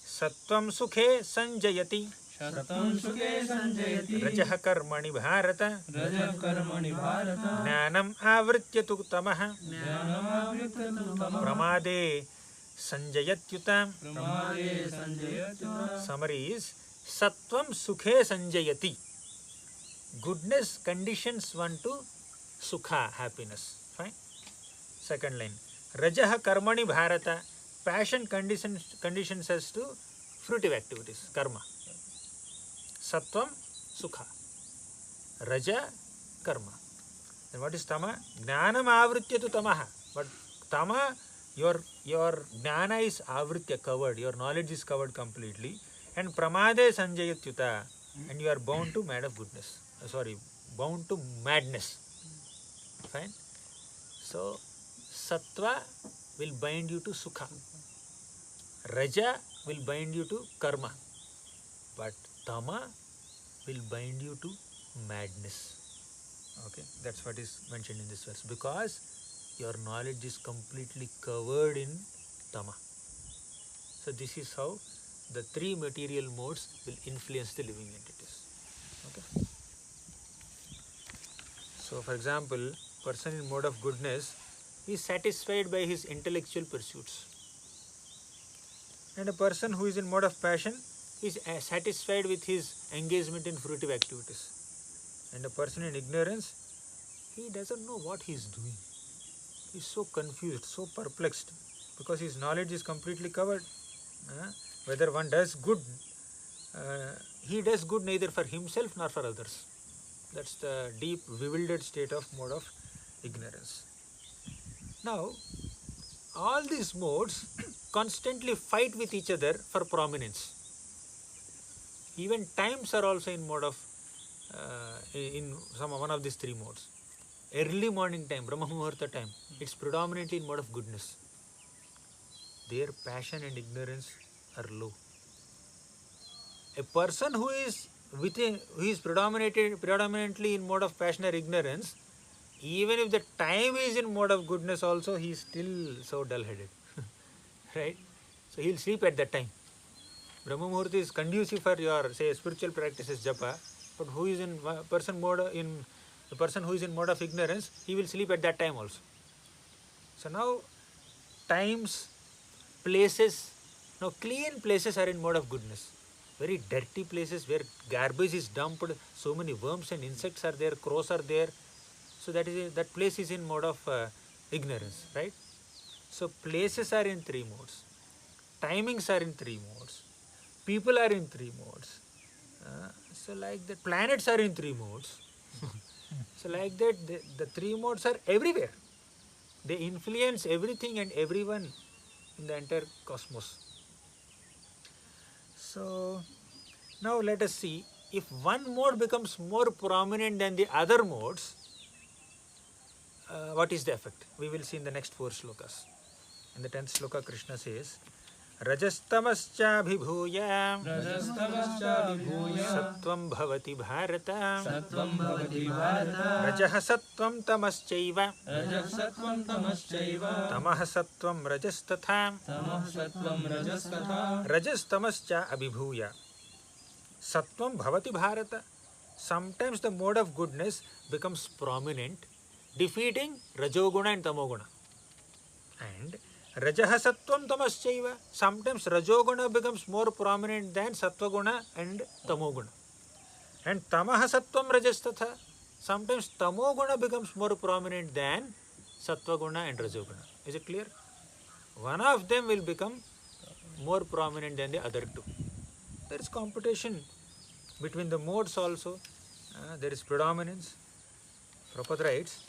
Sattvam sukhe sanjayati
शतं सुखे संजयति
rajah karmani bharata
रजः कर्मणि Bharat
jnanam avritya tu tamah
ज्ञानमावृत्य तु तमः
pramade sanjayatyutam.
प्रमादे संजयति.
Summary is, Sattvam sukhe sanjayati. Goodness conditions one to sukha, happiness. Fine. Second line. Rajah karmani bharata. Passion conditions us to fruitive activities, karma. Sattvam, sukha. Raja, karma. Then what is tama? Jnanam avritya tu tamaha. But tama, your jnana is avritya, covered. Your knowledge is covered completely. And pramade sanjayatyuta. And you are bound to mad of goodness. Bound to madness. Fine. So, sattva will bind you to sukha. Raja will bind you to karma. but tama will bind you to madness. Okay, that's what is mentioned in this verse, because your knowledge is completely covered in tama. So this is how the three material modes will influence the living entities. Okay. So for example, person in mode of goodness is satisfied by his intellectual pursuits, and a person who is in mode of passion is satisfied with his engagement in fruitive activities. And a person in ignorance, he doesn't know what he is doing. He is so confused, so perplexed, because his knowledge is completely covered. Whether one does good, he does good neither for himself nor for others. That's the deep, bewildered state of mode of ignorance. Now, all these modes constantly fight with each other for prominence. Even times are also in mode of, in one of these three modes. Early morning time, Brahma Muhurta time, it's predominantly in mode of goodness. Their passion and ignorance are low. A person who is predominantly in mode of passion or ignorance, even if the time is in mode of goodness also, he is still so dull-headed. Right? So he'll sleep at that time. Brahma Muhurta is conducive for your, say, spiritual practices, japa, but who is in the person who is in mode of ignorance, he will sleep at that time also. So now, times, places, now clean places are in mode of goodness. Very dirty places where garbage is dumped, so many worms and insects are there, crows are there. So that place is in mode of ignorance, right? So places are in three modes, timings are in three modes, people are in three modes. So like that, planets are in three modes. So like that, the three modes are everywhere. They influence everything and everyone in the entire cosmos. So now let us see, if one mode becomes more prominent than the other modes, what is the effect? We will see in the next 4 slokas. In the 10th sloka, Krishna says, Rajastamascha vibhuya Sattvam bhavati bharata Rajah sattvam tamaschaiva Tamah sattvam rajastatha Rajastamascha abhibhuya Sattvam bhavati bharata. Sometimes the mode of goodness becomes prominent, defeating Rajoguna and Tamoguna. And Rajaha sattvam tamaschaiva. Sometimes Rajoguna becomes more prominent than Sattvaguna and Tamoguna. And Tamaha sattvam rajastatha. Sometimes Tamoguna becomes more prominent than Sattvaguna and Rajoguna. Is it clear? One of them will become more prominent than the other two. There is competition between the modes also. There is predominance. Prabhupada writes,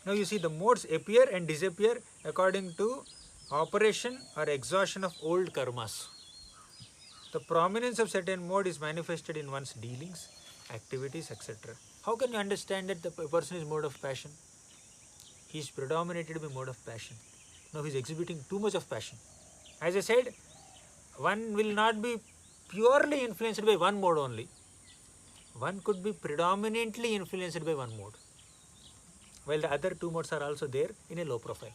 now you see the modes appear and disappear according to operation or exhaustion of old karmas. The prominence of certain mode is manifested in one's dealings, activities, etc. How can you understand that the person is mode of passion? He is predominated by mode of passion. Now he is exhibiting too much of passion. As I said, one will not be purely influenced by one mode only. One could be predominantly influenced by one mode, while the other two modes are also there in a low profile.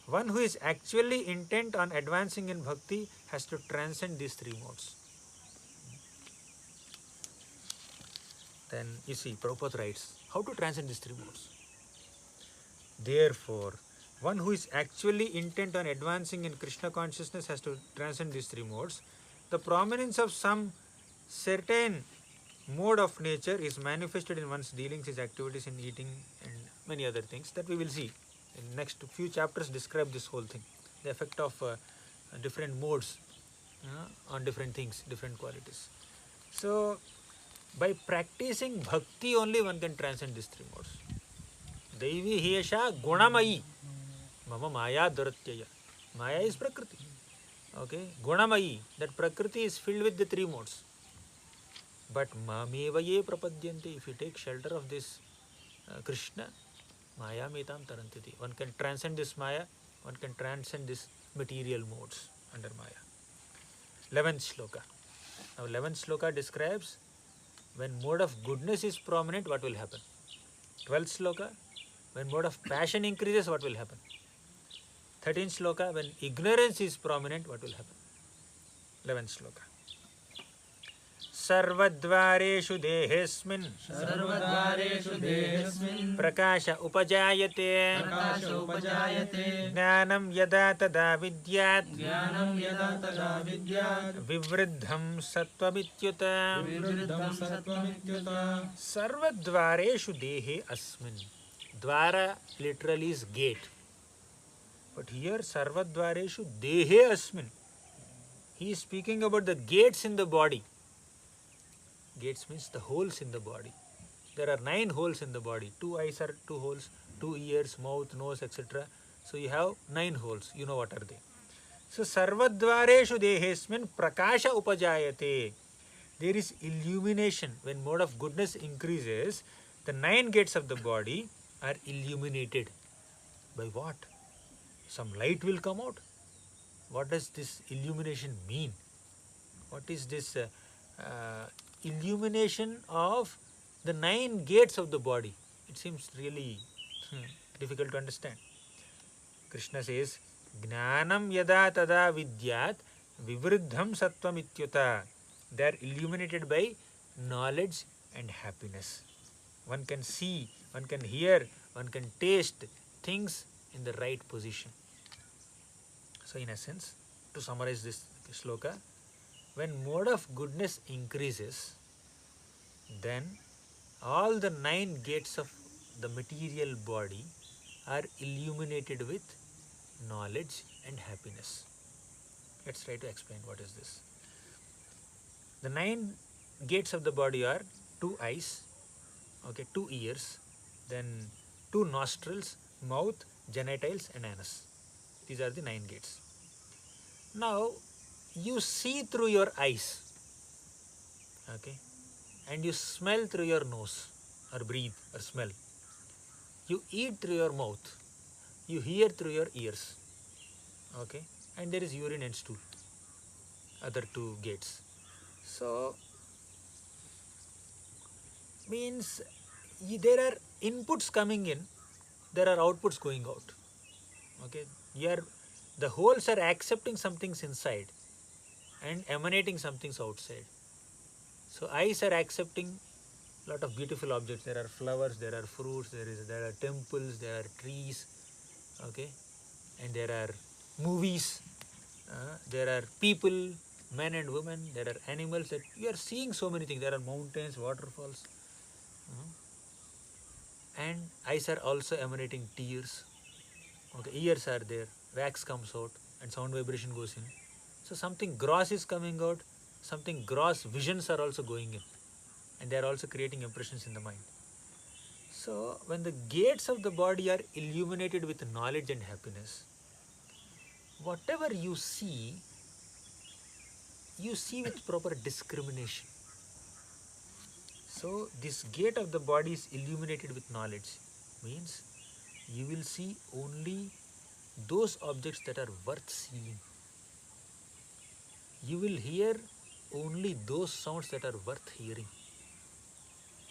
One who is actually intent on advancing in bhakti has to transcend these three modes. Then you see, Prabhupada writes, how to transcend these three modes? Therefore, one who is actually intent on advancing in Krishna consciousness has to transcend these three modes. The prominence of some certain mode of nature is manifested in one's dealings, his activities in eating and many other things that we will see. In next few chapters describe this whole thing, the effect of different modes on different things, different qualities. So, by practicing bhakti only one can transcend these three modes. Daivi hiyasha gunamayi mama maya duratyaya. Maya is Prakriti. Okay, gunamayi, that Prakriti is filled with the three modes. But mameva ye prapadyante, if you take shelter of this Krishna, maya metam tarantiti. One can transcend this maya, one can transcend this material modes under maya. 11th shloka. Now 11th sloka describes when mode of goodness is prominent, what will happen. 12th sloka, when mode of passion increases, what will happen. 13th sloka, when ignorance is prominent, what will happen. 11th sloka. सर्वद्वारेषु देहेऽस्मिन्
सर्वद्वारेषु देहेऽस्मिन्
प्रकाश उपजायते
प्रकाश उपजायते
ज्ञानं यदा तदा विद्यात्
ज्ञानं यदा तदा विद्यात्
विवृद्धं सत्त्वमित्युत
विवृद्धं सत्त्वमित्युत
सर्वद्वारेषु देहे अस्मिन्. Dvara literally is gate, but here sarvadvareshu dehe asmin. He is speaking about the gates in the body. Gates means the holes in the body. There are 9 holes in the body. 2 eyes are 2 holes, 2 ears, mouth, nose, etc. So you have 9 holes. You know what are they. So sarvadvareshu dehesmin prakasha upajayate. There is illumination. When mode of goodness increases, the 9 gates of the body are illuminated. By what? Some light will come out. What does this illumination mean? What is this illumination of the 9 gates of the body? It seems really difficult to understand. Krishna says, Jnanam yada tada vidyat vivruddham sattvam ityuta. They are illuminated by knowledge and happiness. One can see, one can hear, one can taste things in the right position. So in essence, to summarize this sloka, when mode of goodness increases, then all the 9 gates of the material body are illuminated with knowledge and happiness. Let's try to explain what is this. The 9 gates of the body are 2 eyes, 2 ears, then 2 nostrils, mouth, genitals and anus. These are the 9 gates. Now, you see through your eyes, and you smell through your nose, or breathe, or smell. You eat through your mouth, you hear through your ears, and there is urine and stool, other 2 gates. So, means there are inputs coming in, there are outputs going out. Here the holes are accepting some things inside and emanating some things outside. So eyes are accepting a lot of beautiful objects. There are flowers, there are fruits, there are temples, there are trees, and there are movies, there are people, men and women, there are animals. That you are seeing so many things. There are mountains, waterfalls, and eyes are also emanating tears. Ears are there, wax comes out and sound vibration goes in. So something gross is coming out, something gross visions are also going in, and they are also creating impressions in the mind. So when the gates of the body are illuminated with knowledge and happiness, whatever you see with proper discrimination. So this gate of the body is illuminated with knowledge, means you will see only those objects that are worth seeing. You will hear only those sounds that are worth hearing.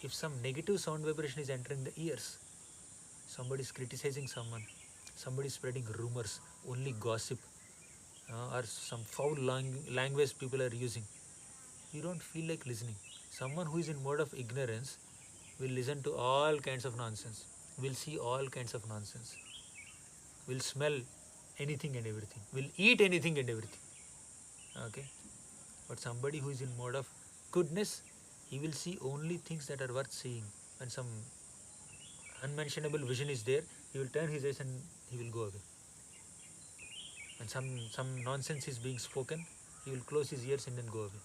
If some negative sound vibration is entering the ears, somebody is criticizing someone, somebody is spreading rumors, only gossip, or some foul language people are using, you don't feel like listening. Someone who is in mode of ignorance will listen to all kinds of nonsense, will see all kinds of nonsense, will smell anything and everything, will eat anything and everything. But somebody who is in mode of goodness, he will see only things that are worth seeing. When some unmentionable vision is there, he will turn his eyes and he will go away. When some nonsense is being spoken, he will close his ears and then go away.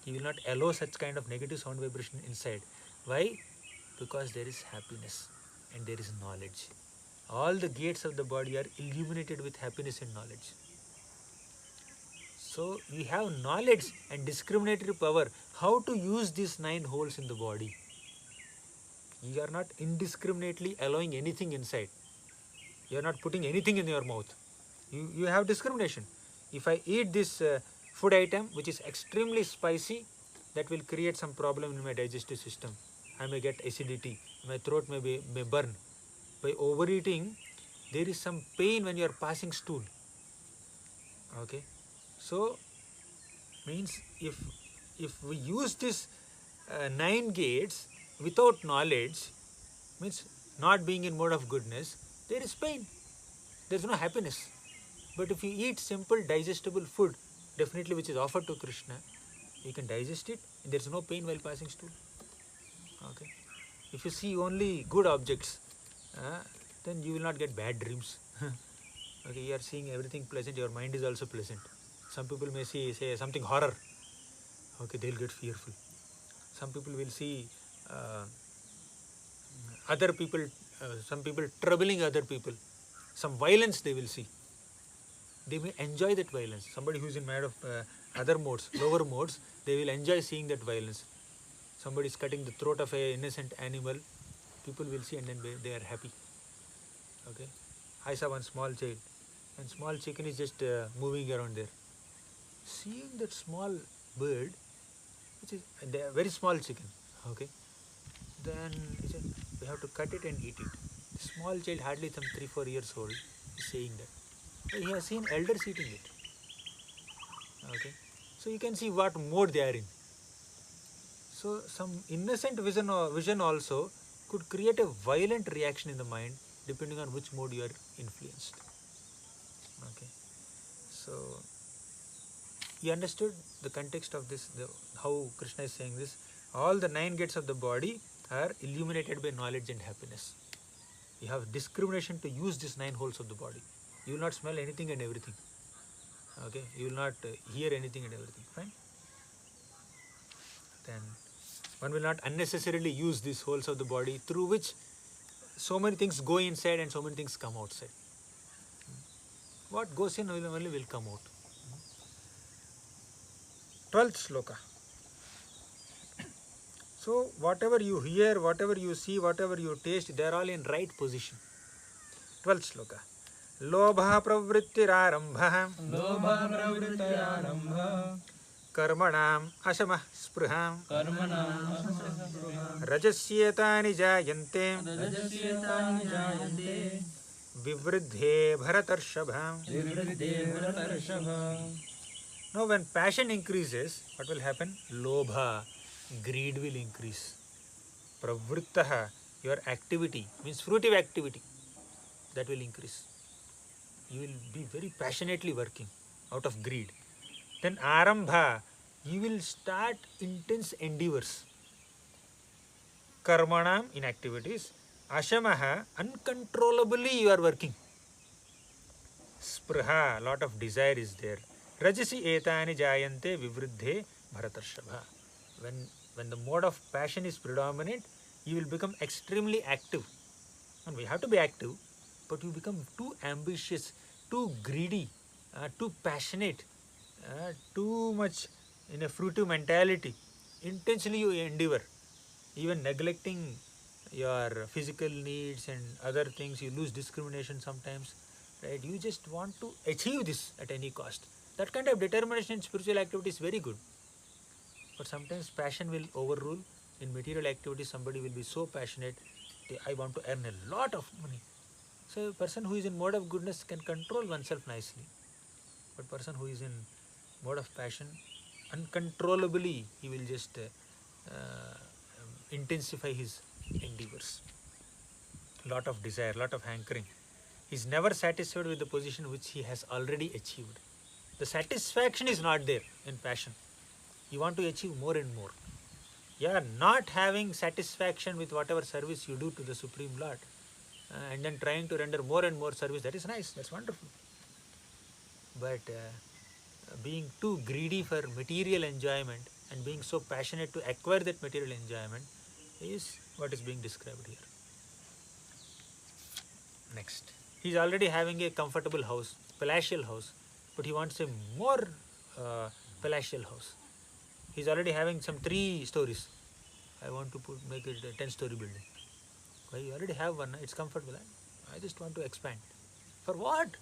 He will not allow such kind of negative sound vibration inside. Why? Because there is happiness and there is knowledge. All the gates of the body are illuminated with happiness and knowledge. So we have knowledge and discriminatory power how to use these 9 holes in the body. You are not indiscriminately allowing anything inside. You are not putting anything in your mouth. You have discrimination. If I eat this food item which is extremely spicy, that will create some problem in my digestive system. I may get acidity, my throat may burn. By overeating, there is some pain when you are passing stool. Okay, so means if we use this 9 gates without knowledge, means not being in mode of goodness, there is pain, there is no happiness. But if you eat simple digestible food, definitely which is offered to Krishna, you can digest it, and there is no pain while passing stool. Okay, if you see only good objects, then you will not get bad dreams. Okay, you are seeing everything pleasant, your mind is also pleasant. Some people may say something horror. Okay, they will get fearful. Some people will see other people, some people troubling other people. Some violence they will see. They may enjoy that violence. Somebody who is in mad of other modes, lower modes, they will enjoy seeing that violence. Somebody is cutting the throat of an innocent animal, people will see and then they are happy. Okay, I saw one small child, and small chicken is just moving around there. Seeing that small bird, which is a very small chicken, okay, then he said, we have to cut it and eat it. The small child, hardly some 3-4 years old, is saying that. But he has seen elders eating it. Okay, so you can see what mode they are in. So some innocent vision also could create a violent reaction in the mind depending on which mode you are influenced. Okay, so you understood the context of this, how Krishna is saying this. All the 9 gates of the body are illuminated by knowledge and happiness. You have discrimination to use these 9 holes of the body. You will not smell anything and everything. Okay, you will not hear anything and everything. Fine. Then one will not unnecessarily use these holes of the body through which so many things go inside and so many things come outside. What goes in only will come out. 12th sloka. So whatever you hear, whatever you see, whatever you taste, they are all in right position. 12th sloka. Lobha pravrittirarambha karmanam asamah spriham rajasyetani jayante vivriddhe bharatarshabham. Now when passion increases, what will happen? Lobha, greed will increase. Pravrittaha, your activity, means fruitive activity, that will increase. You will be very passionately working out of greed. Then arambha, you will start intense endeavors. Karmanam, in activities. Ashamaha, uncontrollably you are working. Spriha, lot of desire is there. Rajasi etani jayante vivriddhe bharatarshabha. When the mode of passion is predominant, you will become extremely active. And we have to be active, but you become too ambitious, too greedy, too passionate, too much in a fruitive mentality. Intensely you endeavor, even neglecting your physical needs and other things. You lose discrimination sometimes, right? You just want to achieve this at any cost. That kind of determination in spiritual activity is very good. But sometimes passion will overrule. In material activities, somebody will be so passionate, I want to earn a lot of money. So a person who is in mode of goodness can control oneself nicely. But person who is in mode of passion, uncontrollably, he will just intensify his endeavors. Lot of desire, lot of hankering. He is never satisfied with the position which he has already achieved. The satisfaction is not there in passion. You want to achieve more and more. You are not having satisfaction with whatever service you do to the Supreme Lord, and then trying to render more and more service. That is nice, that's wonderful. But being too greedy for material enjoyment and being so passionate to acquire that material enjoyment is what is being described here. Next, he is already having a comfortable house, palatial house, but he wants a more palatial house. He is already having some 3 stories. I want to make it a 10-story building. Why, you already have one, it's comfortable. I just want to expand. For what?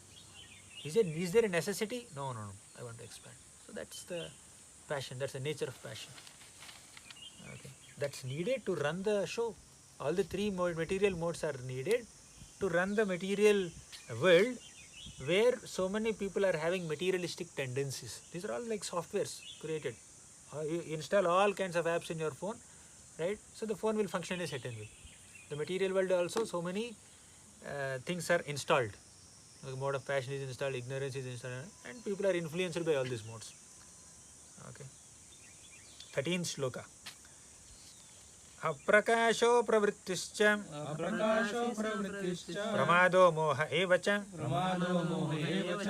Is there a necessity? No, I want to expand. So that's the passion, that's the nature of passion. Okay. That's needed to run the show. All the three material modes are needed to run the material world where so many people are having materialistic tendencies. These are all like softwares created. You install all kinds of apps in your phone, right? So the phone will function in a certain way. The material world also, so many things are installed. The mode of passion is installed, ignorance is installed, and people are influenced by all these modes. Okay. 13th shloka. अप्रकाशो प्रवृत्तिश्च प्रमादो मोह एव च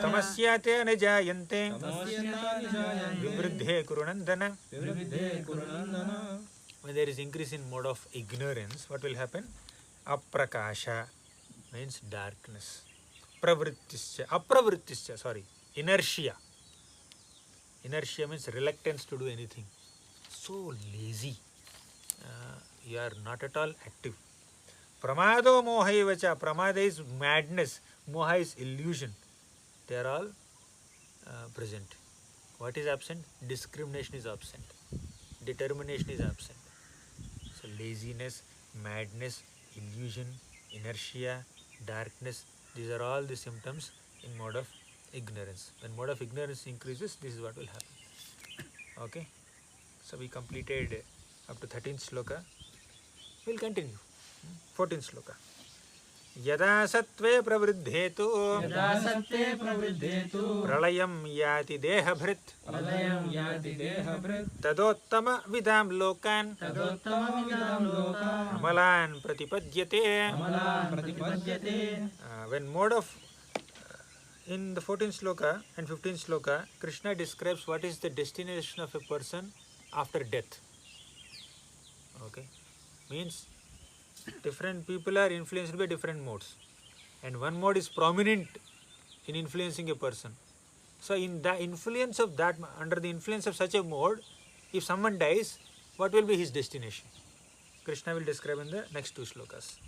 तमस्याते न जायन्ते विवृद्धे कुरु नन्दन. When there is increase in mode of ignorance, what will happen? Aprakasha means darkness. Pravrittischa, inertia. Inertia means reluctance to do anything. So lazy. You are not at all active. Pramado moha evacha. Pramada is madness. Moha is illusion. They are all present. What is absent? Discrimination is absent. Determination is absent. So laziness, madness, illusion, inertia, darkness, these are all the symptoms in mode of ignorance. When mode of ignorance increases, this is what will happen. Okay. So we completed up to 13th shloka. We will continue. 14th shloka. Yada sattve pravriddhetu pralayam yati dehabhrit tadottama vidam lokan amalan pratipadyate. When mode of in the 14th shloka and 15th shloka, Krishna describes what is the destination of a person after death. Okay, means different people are influenced by different modes, and one mode is prominent in influencing a person. So in the influence of that, under the influence of such a mode, if someone dies, what will be his destination? Krishna will describe in the next two shlokas.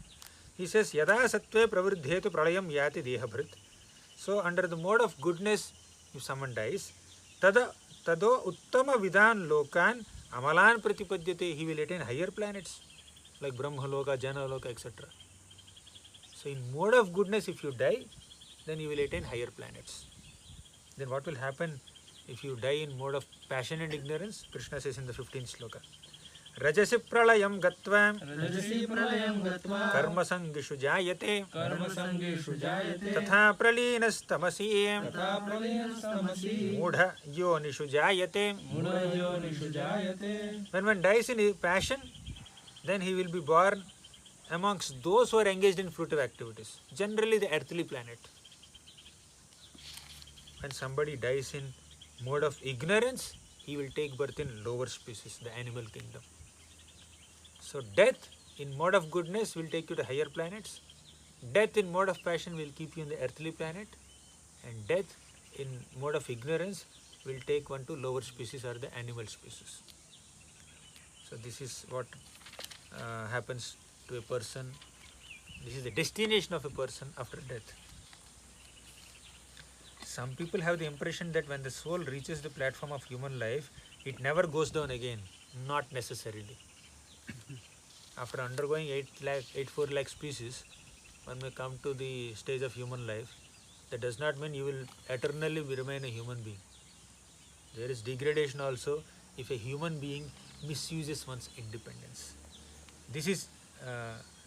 He says, Yada sattve pravriddhetu pralayam yati dehabhrit. So under the mode of goodness, if someone dies, tado uttama vidan lokan amalan pratipadyate, he will attain higher planets like Brahma Loka, Jana Loka, etc. So in mode of goodness, if you die, then you will attain higher planets. Then what will happen if you die in mode of passion and ignorance? Krishna says in the 15th shloka, Rajasi pralayam gatva karma sangishu jayate tatha pralinas tamasi mudha yonishu jayate. When one dies in passion, then he will be born amongst those who are engaged in fruitive activities, generally the earthly planet. When somebody dies in mode of ignorance, he will take birth in lower species, the animal kingdom. So death in mode of goodness will take you to higher planets. Death in mode of passion will keep you in the earthly planet, and death in mode of ignorance will take one to lower species or the animal species. So this is what happens to a person. This is the destination of a person after death. Some people have the impression that when the soul reaches the platform of human life, it never goes down again. Not necessarily. After undergoing 8.4 lakh species, one may come to the stage of human life. That does not mean you will eternally remain a human being. There is degradation also if a human being misuses one's independence. This is,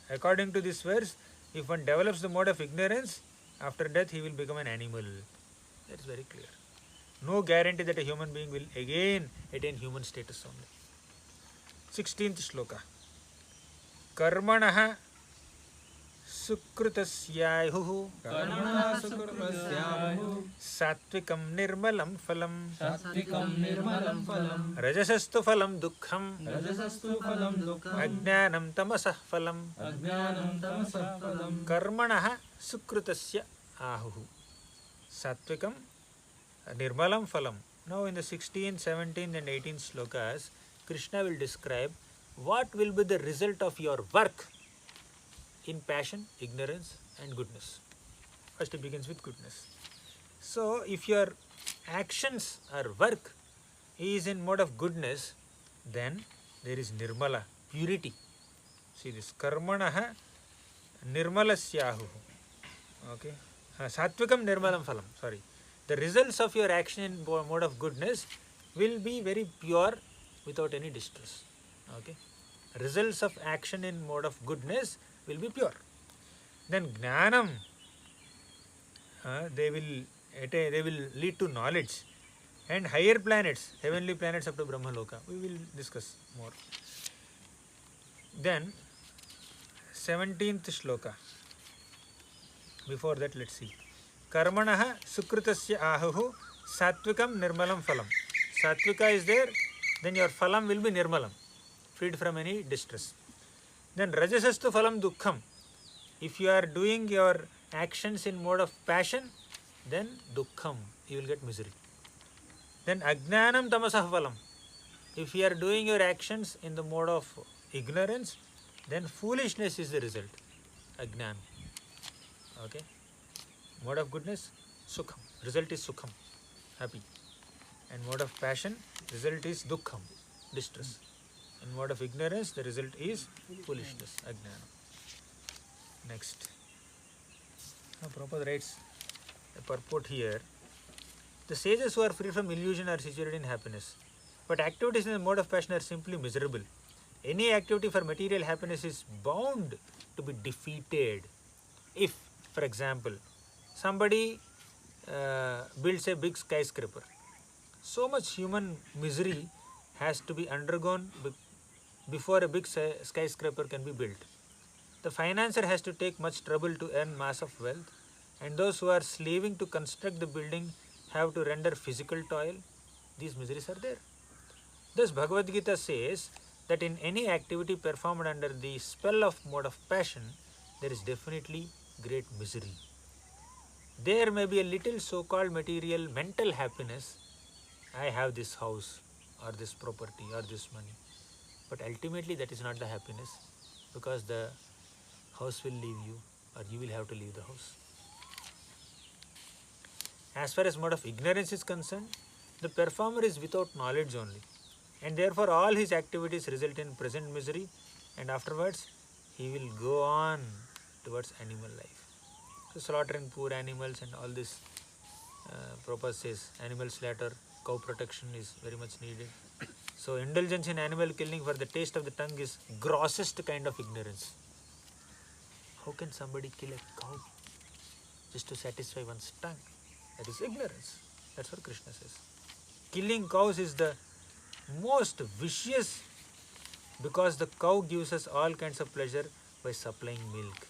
according to this verse, if one develops the mode of ignorance, after death he will become an animal. That is very clear. No guarantee that a human being will again attain human status only. 16th shloka. Karmanaha sukrutasyahu satvikam nirmalam phalam rajasastu phalam dukkham ajnanam tamasah phalam karmanaha sukrutasya ahu satvikam nirmalam phalam. Now in the 16th, 17th and 18th shlokas, Krishna will describe what will be the result of your work in passion, ignorance and goodness. First it begins with goodness. So if you are actions or work is in mode of goodness, then there is nirmala, purity. See this, karmanaha nirmalasyahu. Okay, satvikam nirmalam phalam. Sorry, the results of your action in mode of goodness will be very pure without any distress. Okay, results of action in mode of goodness will be pure. Then jnanam, they will lead to knowledge, and higher planets, heavenly planets up to Brahmaloka. We will discuss more. Then 17th shloka. Before that, let's see. Karmanaha sukritasya ahuhu satvikam nirmalam phalam. Satvika is there, then your phalam will be nirmalam, freed from any distress. Then rajasastu phalam dukkham. If you are doing your actions in mode of passion, then dukkham, you will get misery. Then ajnanam tamasah phalam. If you are doing your actions in the mode of ignorance, then foolishness is the result. Ajnan. Okay. Mode of goodness, sukham. Result is sukham, happy. And mode of passion, result is dukkham, distress. In mode of ignorance, the result is foolishness, ajnana. Next. Now Prabhupada writes a purport here. The sages who are free from illusion are situated in happiness, but activities in the mode of passion are simply miserable. Any activity for material happiness is bound to be defeated if, for example, somebody builds a big skyscraper. So much human misery has to be undergone before a big skyscraper can be built. The financier has to take much trouble to earn mass of wealth, and those who are slaving to construct the building have to render physical toil. These miseries are there. Thus Bhagavad Gita says that in any activity performed under the spell of mode of passion, there is definitely great misery. There may be a little so-called material mental happiness. I have this house or this property or this money. But ultimately that is not the happiness, because the house will leave you or you will have to leave the house. As far as mode of ignorance is concerned, the performer is without knowledge only, and therefore all his activities result in present misery, and afterwards he will go on towards animal life. So slaughtering poor animals and all this, Prabhupada says, animal slaughter, cow protection is very much needed. So indulgence in animal killing for the taste of the tongue is grossest kind of ignorance. How can somebody kill a cow just to satisfy one's tongue? That is ignorance. That's what Krishna says. Killing cows is the most vicious, because the cow gives us all kinds of pleasure by supplying milk.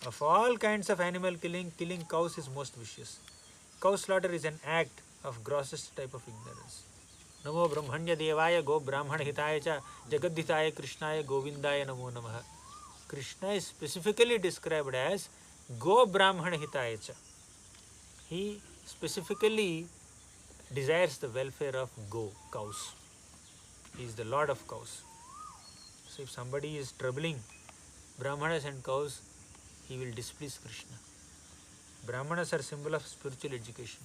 Of all kinds of animal killing, killing cows is most vicious. Cow slaughter is an act of grossest type of ignorance. Namo Brahmanya Devaya Go Brahmana Hitaya Cha Jagadhitaya Krishnaya Govindaya Namo Namaha. Krishna is specifically described as Go Brahmana Hitaya Cha. He specifically desires the welfare of cows. He is the lord of cows. So if somebody is troubling Brahmanas and cows, he will displease Krishna. Brahmanas are symbol of spiritual education.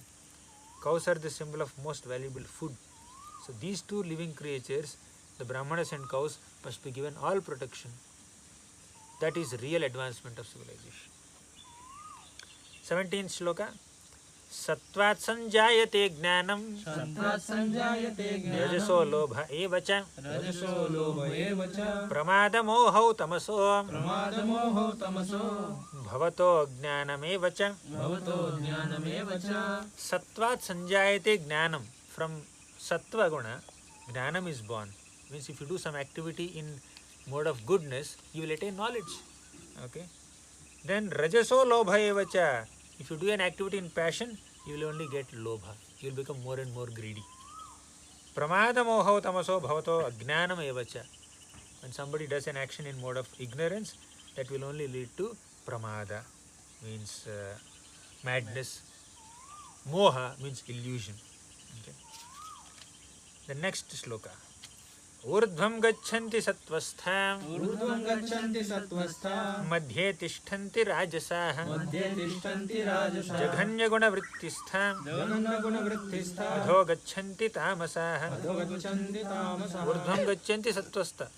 Cows are the symbol of most valuable food. So these two living creatures, the Brahmanas and cows, must be given all protection. That is real advancement of civilization. 17th shloka. Sattvat sanjayate jnanam rajaso lobha evacha pramada mohau tamaso bhavato jnanam evacha. Sattvat sanjayate jnanam. From sattva guna, jnanam is born. Means if you do some activity in mode of goodness, you will attain knowledge. Okay. Then rajaso lobha evacha. If you do an activity in passion, you will only get lobha. You will become more and more greedy. Pramada mohau tamaso bhavato ajnanam evacha. When somebody does an action in mode of ignorance, that will only lead to pramada, means madness. Moha means illusion. Okay. The next shloka. ऊर्ध्वं गच्छन्ति सत्त्वस्थाः
ऊर्ध्वं गच्छन्ति सत्त्वस्थाः
मध्ये तिष्ठन्ति राजसाः
मध्ये तिष्ठन्ति राजसाः
जघन्यगुणवृत्तिस्थाः
जघन्यगुणवृत्तिस्थाः
अधो गच्छन्ति तामसाः
अधो गच्छन्ति तामसाः
ऊर्ध्वं गच्छन्ति सत्त्वस्थाः.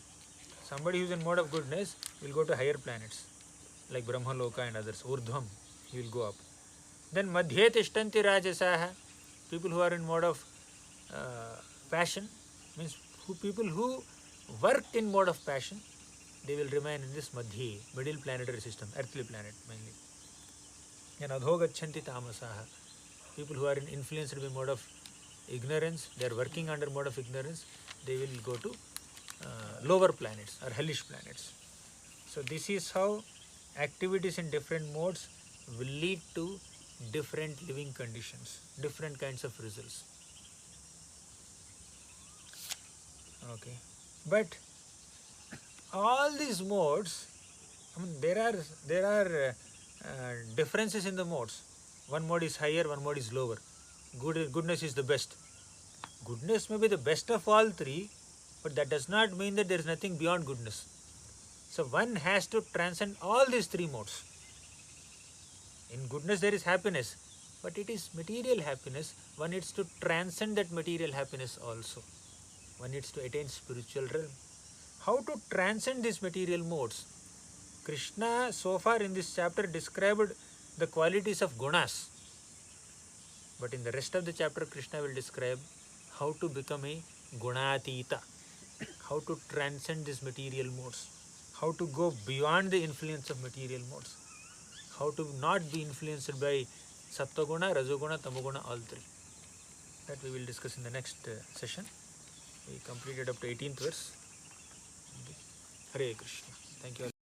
Somebody who is in mode of goodness will go to higher planets like Brahma Loka and others. Urdhvam, he will go up. Then Madhye Tishtanti Rajasaha, people who are in mode of passion, means people who work in mode of passion, they will remain in this Madhye, middle planetary system, earthly planet mainly. And Adho Gachanti Tamasaha, people who are in influenced by mode of ignorance, they are working under mode of ignorance, they will go to lower planets or hellish planets. So this is how activities in different modes will lead to different living conditions, different kinds of results. Okay, but all these modes, I mean, there are differences in the modes. One mode is higher, one mode is lower. Goodness is the best. Goodness may be the best of all three, but that does not mean that there is nothing beyond goodness. So one has to transcend all these three modes. In goodness there is happiness, but it is material happiness. One needs to transcend that material happiness also. One needs to attain spiritual realm. How to transcend these material modes? Krishna so far in this chapter described the qualities of gunas. But in the rest of the chapter, Krishna will describe how to become a gunatita, how to transcend these material modes, how to go beyond the influence of material modes, how to not be influenced by sattva-guna, rajoguna, tamoguna, all three. That we will discuss in the next session. We completed up to 18th verse. Hare Krishna. Thank you all.